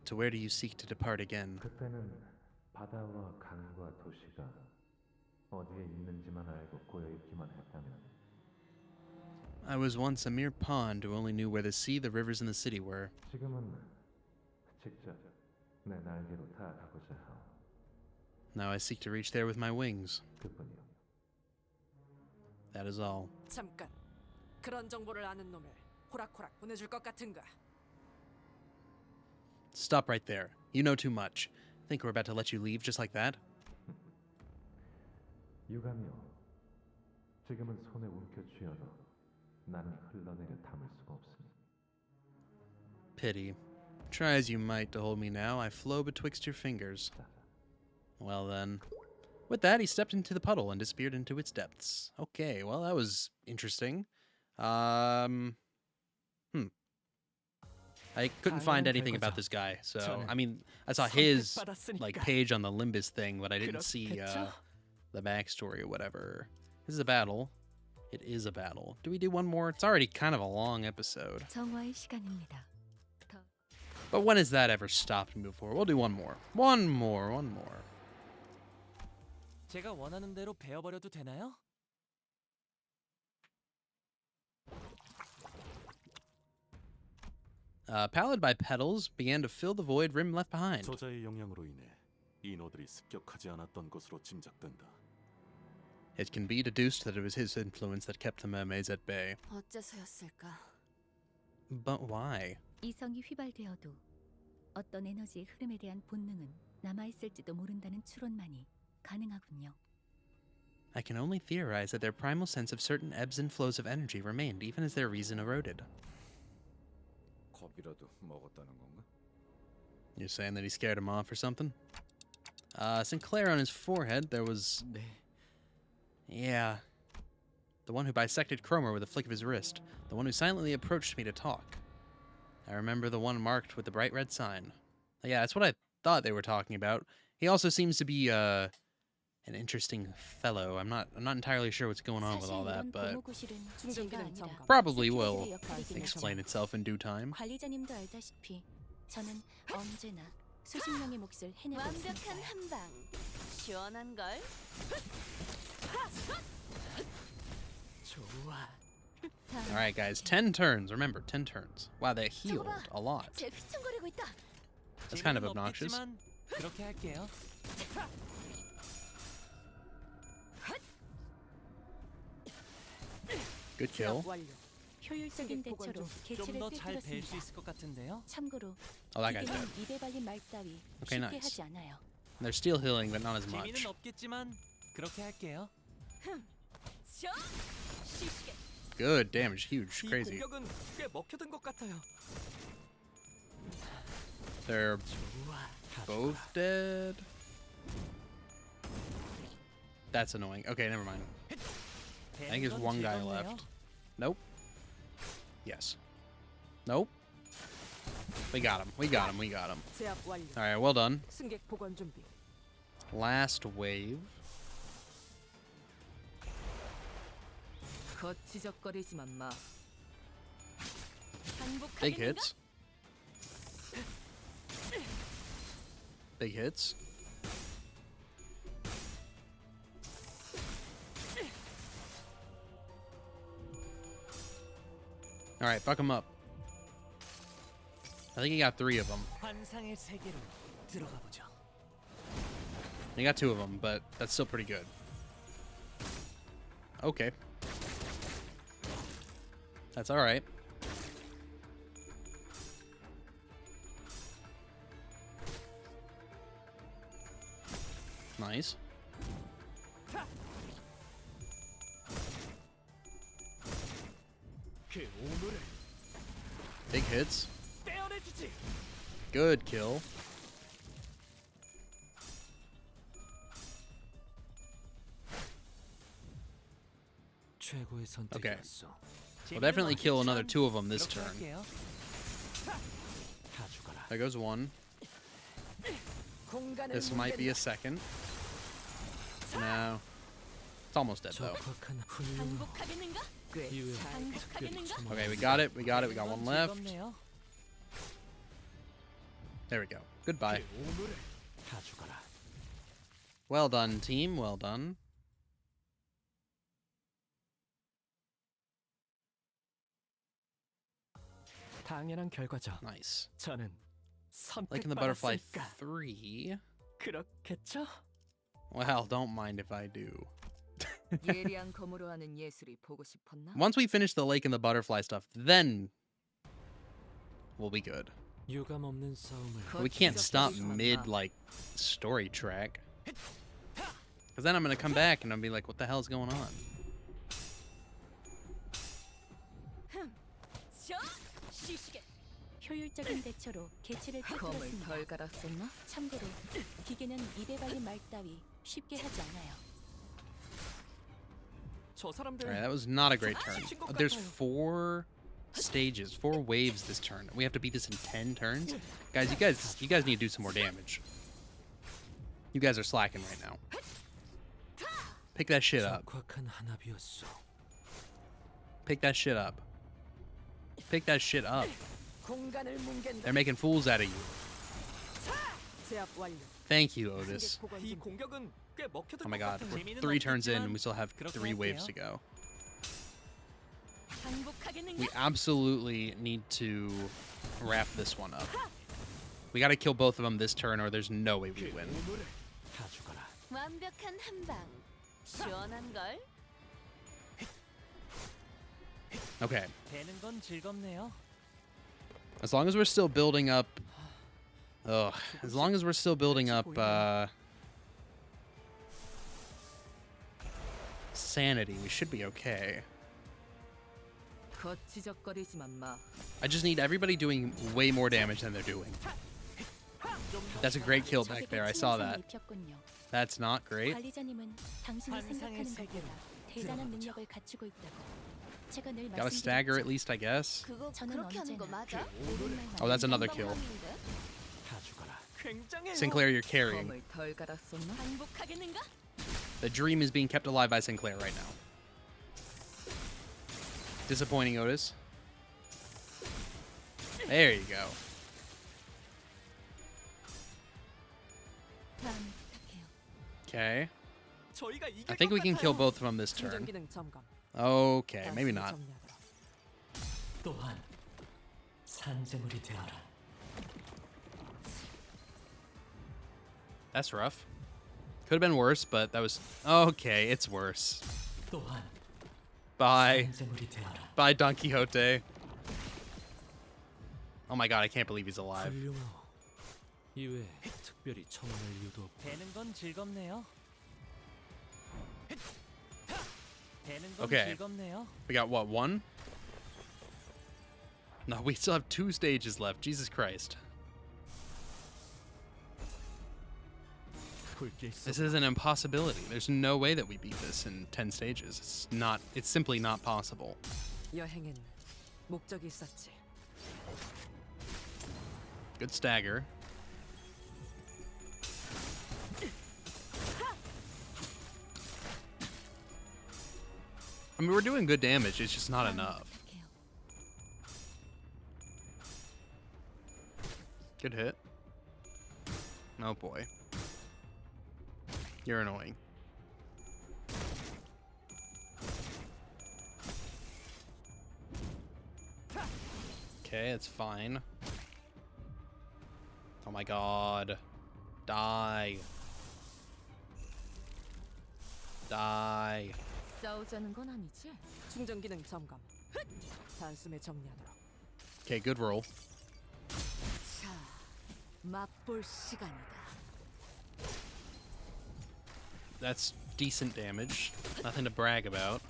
To where do you seek to depart again? 그때는 바다와 강과 도시가 어디에 있는지만 알고 꼬여 있기만 했다면 I was once a mere pond who only knew where the sea, the rivers, and the city were. 지금은 직접 내 날개로 닿아가고자 하오. Now I seek to reach there with my wings. 그뿐이요. That is all. 잠깐. 그런 정보를 아는 놈을 호락호락 보내줄 것 같은가? Stop right there. You know too much. Think we're about to let you leave just like that? 유감이요. 지금은 손에 움켜쥐어도 나는 흘러내려 담을 수가 없으니. Pity. Try as you might to hold me now, I flow betwixt your fingers. Well then. With that, he stepped into the puddle and disappeared into its depths. Okay, well that was interesting. I couldn't find anything about this guy, so I mean, I saw his like page on the Limbus thing, but I didn't see the backstory or whatever. This is a battle. It is a battle. Do we do one more? It's already kind of a long episode. 정화의 시간입니다. But when has that ever stopped and moved forward? We'll do one more. One more. 제가 원하는 대로 베어버려도 되나요? Pallid by petals began to fill the void rim left behind. 저자의 영향으로 인해 인어들이 습격하지 않았던 것으로 짐작된다. It can be deduced that it was his influence that kept the mermaids at bay. 어째서였을까? But why? 이성이 휘발되어도 어떤 에너지의 흐름에 대한 본능은 남아있을지도 모른다는 추론만이 가능하군요. I can only theorize that their primal sense of certain ebbs and flows of energy remained even as their reason eroded. 겁이라도 먹었다는 건가? You're saying that he scared him off or something? Sinclair on his forehead, there was... 네. Yeah. The one who bisected Cromer with a flick of his wrist. The one who silently approached me to talk. I remember the one marked with the bright red sign. Yeah, that's what I thought they were talking about. He also seems to be, an interesting fellow. I'm not entirely sure what's going on with all that, but probably will explain itself in due time. 관리자님도 알다시피 저는 언제나 수십 명의 몫을 해내고 완벽한 있으니까요. 한방. 시원한 걸. 좋아. Alright, guys, 10 turns. Remember, 10 turns. Wow, they healed a lot. 쟤 휘청거리고 있다. That's kind of obnoxious. 없겠지만 그렇게 할게요. Good kill. 효율적인 대처로 개체를 좀 더 잘 뵐 수 꿰뚫었습니다. 있을 것 같은데요. 참고로 Oh, that guy's 기계는 dead. 입에 발린 말 따위 Okay, 쉽게 nice. 하지 않아요. They're still healing, but not as much. 재미는 없겠지만 그렇게 할게요. 쇼. 시시게. Good damage, huge, 이 crazy. 공격은 꽤 먹혀든 것 같아요. They're 좋아. both dead. That's annoying. Okay, never mind. I think there's one guy left. Nope. Yes. Nope. We got him. We got him. We got him. 제압 완료. Alright, well done. 승객 보관 준비. Last wave. 거치적거리지만 마. Big hits. Big hits. Alright, fuck him up. I think he got 3 of them. 환상의 세계로 들어가 보죠. He got 2 of them, but that's still pretty good. Okay. That's alright. Nice. Big hits. Good kill. 최고의 선택이었어. We'll definitely kill another 2 of them this turn. There goes 1. This might be a second. No. It's almost dead though. 반복하겠는가? 반복하겠는가? Okay, we got it. We got it. We got 1 left. There we go. Goodbye. Well done, team. Well done. 당연한 결과죠. Nice. 저는 Like in the Butterfly 선택받았으니까 3. 그렇겠죠? Well, don't mind if I do. 예리한 검으로 하는 예술이 보고 싶었나? Once we finish the Lake and the Butterfly stuff, then we'll be good. 유감 없는 싸움을 We can't stop mid, like, story track. Because then I'm going to come back and I'll be like, what the hell's going on? 쇼. 시시게. 효율적인 대처로 개체를 검을 꿰뚫었습니다. 덜 갈았었나? 참고로 기계는 입에 발린 말 따위 쉽게 하지 않아요. 저 사람들 Alright, that was not a great turn. There's 4 stages, 4 waves this turn. We have to beat this in 10 turns? Guys, you guys need to do some more damage. You guys are slacking right now. Pick that shit up. 적확한 한압이었어. Pick that shit up. Pick that shit up. 공간을 뭉갠다. They're making fools out of you. 제압 완료. Thank you, Otis. 승객 보관 이 준비. 공격은 꽤 먹혀든 Oh my 것 god, 같아요. we're 재미는 3 turns in 없겠지만 and we still have 그렇게 3 waves to 할게요. go. 반복하겠는가? We absolutely need to wrap this one up. We gotta kill both of them this turn or there's no way we win. 다 죽어라. 완벽한 한방. 시원한 걸. Okay. 되는 건 즐겁네요. As long as we're still building up... Ugh. As long as we're still building up, sanity, we should be okay. 거치적거리지만 마. I just need everybody doing way more damage than they're doing. That's a great kill back there. I saw that. That's not great. 관리자님은 당신이 생각하는 것보다 대단한 능력을 갖추고 있다고. 제가 늘 Gotta stagger at least, I guess. 그거 저는 그렇게 하는 거 언제나 맞아? 옳은 말만 Oh, that's another kill. 방법인데? 다 죽어라. 굉장해요. Sinclair, you're carrying. 검을 덜 갈았었나? 반복하겠는가? The dream is being kept alive by Sinclair right now. Disappointing, Otis. There you go. 마음을 부탁해요. Okay. 저희가 이길 I think 것 we can kill 같아요. both of them this turn. 충전기능 점검. Okay, maybe not. 또한 산재물이 되어라. That's rough. Could have been worse, but that was... Okay, it's worse. 또한 Bye. 산재물이 되어라. Bye, Don Quixote. Oh my god, I can't believe he's alive. 훌륭하오. 이외에 특별히 첨언할 이유도 없고. 되는 건 즐겁네요. 되는 건 Okay. 즐겁네요. We got, what, one? No, we still have 2 stages left. Jesus Christ. This is an impossibility. There's no way that we beat this in 10 stages. It's simply not possible. 여행엔 목적이 있었지. Good stagger. I mean, we're doing good damage. It's just not enough. Good hit. Oh boy. You're annoying. Okay, it's fine. Oh my god. Die. Die. 싸우자는 건 아니지? 충전기능 점검. 단숨에 정리하도록. Okay, good roll. 자, 맛볼 시간이다. That's decent damage. Nothing to brag about.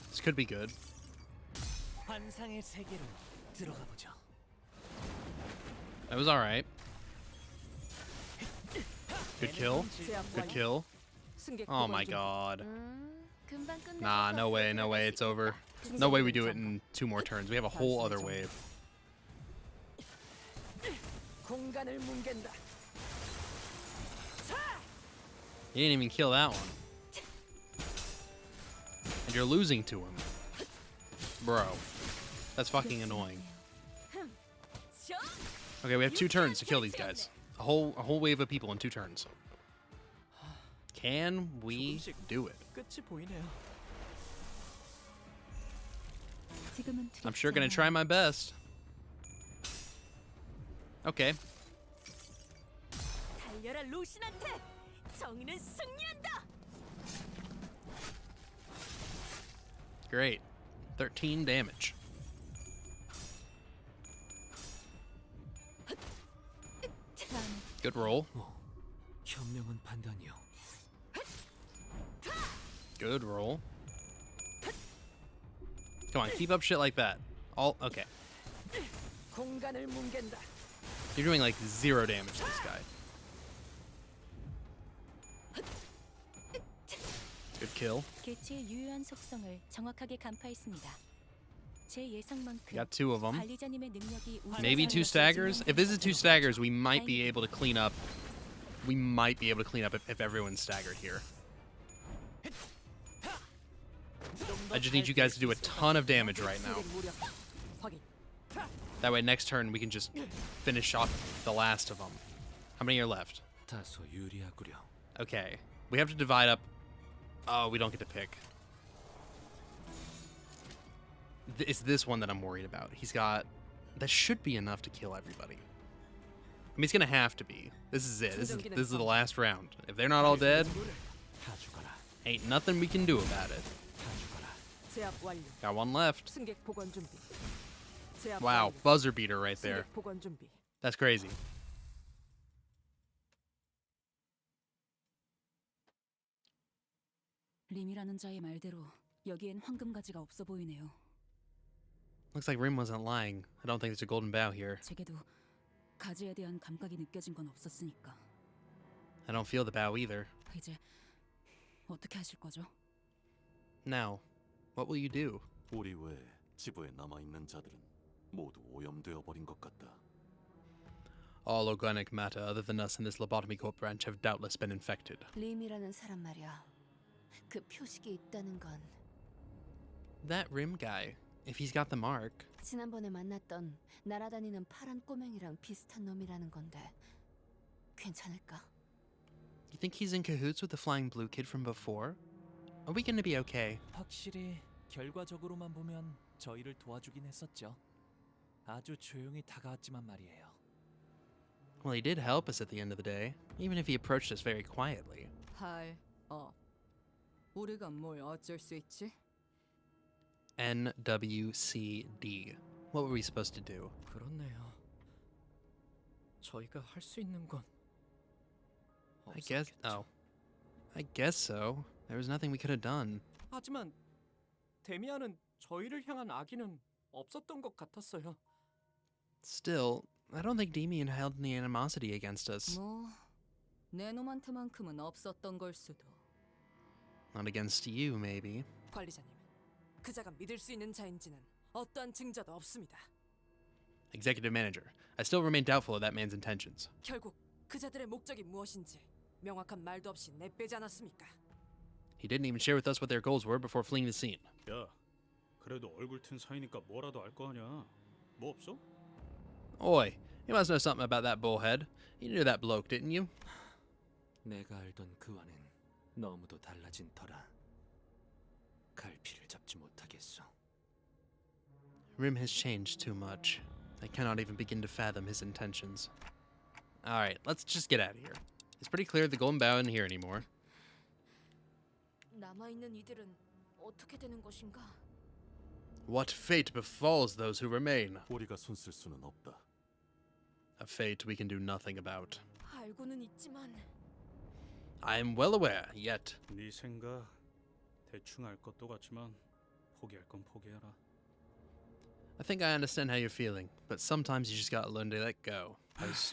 This could be good. 환상의 세계로 들어가 보죠. That was alright. Good kill. Good kill. Oh my god. 금방 끝날 Nah, 것 no way, no way, it's over. No way we do it in 2 more turns. We have a whole other wave. 공간을 뭉갠다. You didn't even kill that one. And you're losing to him. Bro. That's fucking annoying. Okay, we have 2 turns to kill these guys. A whole wave of people in 2 turns. Can we do it? 끝이 보이네요. 지금은 I'm sure 두렵지 gonna 않아요. try my best. Okay. 달려라 루신한테. 정의는 승리한다. Great. 13 damage. Good roll. 현명한 판단이요. Good roll. Come on, keep up shit like that. All okay. 공간을 뭉갠다. You're doing like 0 damage to this guy. Good kill. 개체의 유효한 속성을 정확하게 간파했습니다. 제 예상만큼 Got 2 of them. 관리자님의 능력이 Maybe 2 staggers. If this is 2 staggers, we might be able to clean up. We might be able to clean up if everyone's staggered here. I just need you guys to do a ton of damage right now. 확인. That way next turn we can just finish off the last of them. How many are left? 다소 유리하구려. Okay. We have to divide up. Oh, we don't get to pick. It's this one that I'm worried about. He's got... That should be enough to kill everybody. I mean, it's gonna have to be. This is it. This is the last round. If they're not all dead, ain't nothing we can do about it. 제압 완료. Got one left. 승객 복원 준비. 제압 Wow, 완료. buzzer beater right there. 승객 복원 준비. That's crazy. 림이라는 자의 말대로 여기엔 황금 가지가 없어 보이네요. Looks like Rim wasn't lying. I don't think there's a golden bough here. 제게도 가지에 대한 감각이 느껴진 건 없었으니까. I don't feel the bough either. 이제 어떻게 하실 거죠? Now, what will you do? 우리 외에 지부에 남아있는 자들은 모두 오염되어 버린 것 같다. All organic matter other than us in this Lobotomy Corp branch have doubtless been infected. 림이라는 사람 말이야. 그 표식이 있다는 건 That Rim guy, if he's got the mark. 지난번에 만났던 날아다니는 파란 꼬맹이랑 비슷한 놈이라는 건데 괜찮을까? You think he's in cahoots with the flying blue kid from before? Are we gonna be okay? 확실히 결과적으로만 보면 저희를 도와주긴 했었죠. 아주 조용히 다가왔지만 말이에요. Well, he did help us at the end of the day, even if he approached us very quietly. 우리가 뭘 어쩔 수 있지? NWCD. What were we supposed to do? 그렇네요. 저희가 할 수 있는 건 I guess. Oh. I guess so. There was nothing we could have done. 하지만 데미안은 저희를 향한 악의는 없었던 것 같았어요. Still, I don't think Demian held any animosity against us. 내 놈한테만큼은 없었던 걸 수도. Not against you, maybe. 관리자님, 그자가 믿을 수 있는 자인지는 어떠한 증거도 없습니다. Executive Manager, I still remain doubtful of that man's intentions. 결국 그자들의 목적이 무엇인지 명확한 말도 없이 내빼지 않았습니까? He didn't even share with us what their goals were before fleeing the scene. 야, 그래도 얼굴 튼 사이니까 뭐라도 알 거 아니야. 뭐 없어? Oi, you must know something about that bullhead. You knew that bloke, didn't you? 내가 알던 그와는 너무도 달라진 터라 갈피를 잡지 못하겠어. Rim has changed too much. I cannot even begin to fathom his intentions. Alright, let's just get out of here. It's pretty clear the golden bough isn't here anymore. 남아있는 이들은 어떻게 되는 것인가? What fate befalls those who remain? 우리가 손쓸 수는 없다. A fate we can do nothing about. 알고는 있지만 I am well aware, yet. 네 생각 대충 알 것도 같지만 포기할 건 포기해라. I think I understand how you're feeling, but sometimes you just gotta learn to let go.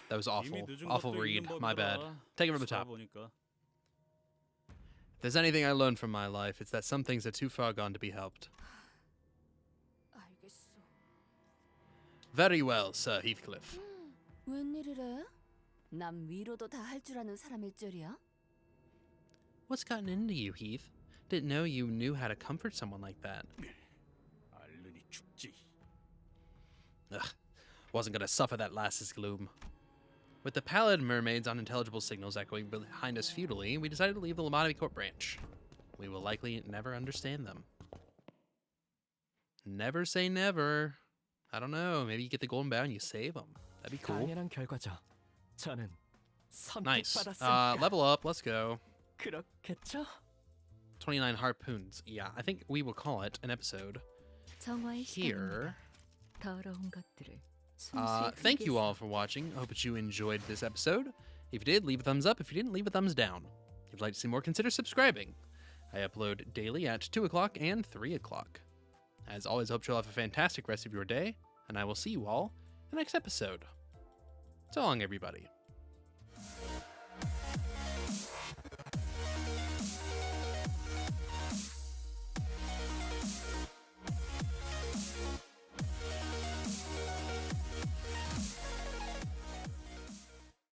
That was awful. Awful read. My bad. Take it from the top. If there's anything I learned from my life, it's that some things are too far gone to be helped. 알겠어. Very well, Sir Heathcliff. 웬일이래? 남 위로도 다 할 줄 아는 사람일 줄이야? What's gotten into you, Heath? Didn't know you knew how to comfort someone like that. 알르니 죽지. Ugh, wasn't gonna suffer that lass's gloom. With the Pallid mermaid's unintelligible signals echoing behind us futilely, we decided to leave the Lobotomy Corp branch. We will likely never understand them. Never say never. I don't know, maybe you get the golden bough and you save them. That'd be cool. 당연한 결과죠. 저는 Nice. 선택받았으니까. Level up, let's go. 그렇겠죠? 29 harpoons. Yeah, I think we will call it an episode 정화의 here. 더러운 것들을 Thank you all for watching. I hope that you enjoyed this episode. If you did, leave a thumbs up. If you didn't, leave a thumbs down. If you'd like to see more, consider subscribing. I upload daily at 2 o'clock and 3 o'clock. As always, I hope you'll have a fantastic rest of your day, and I will see you all in the next episode. So long, everybody.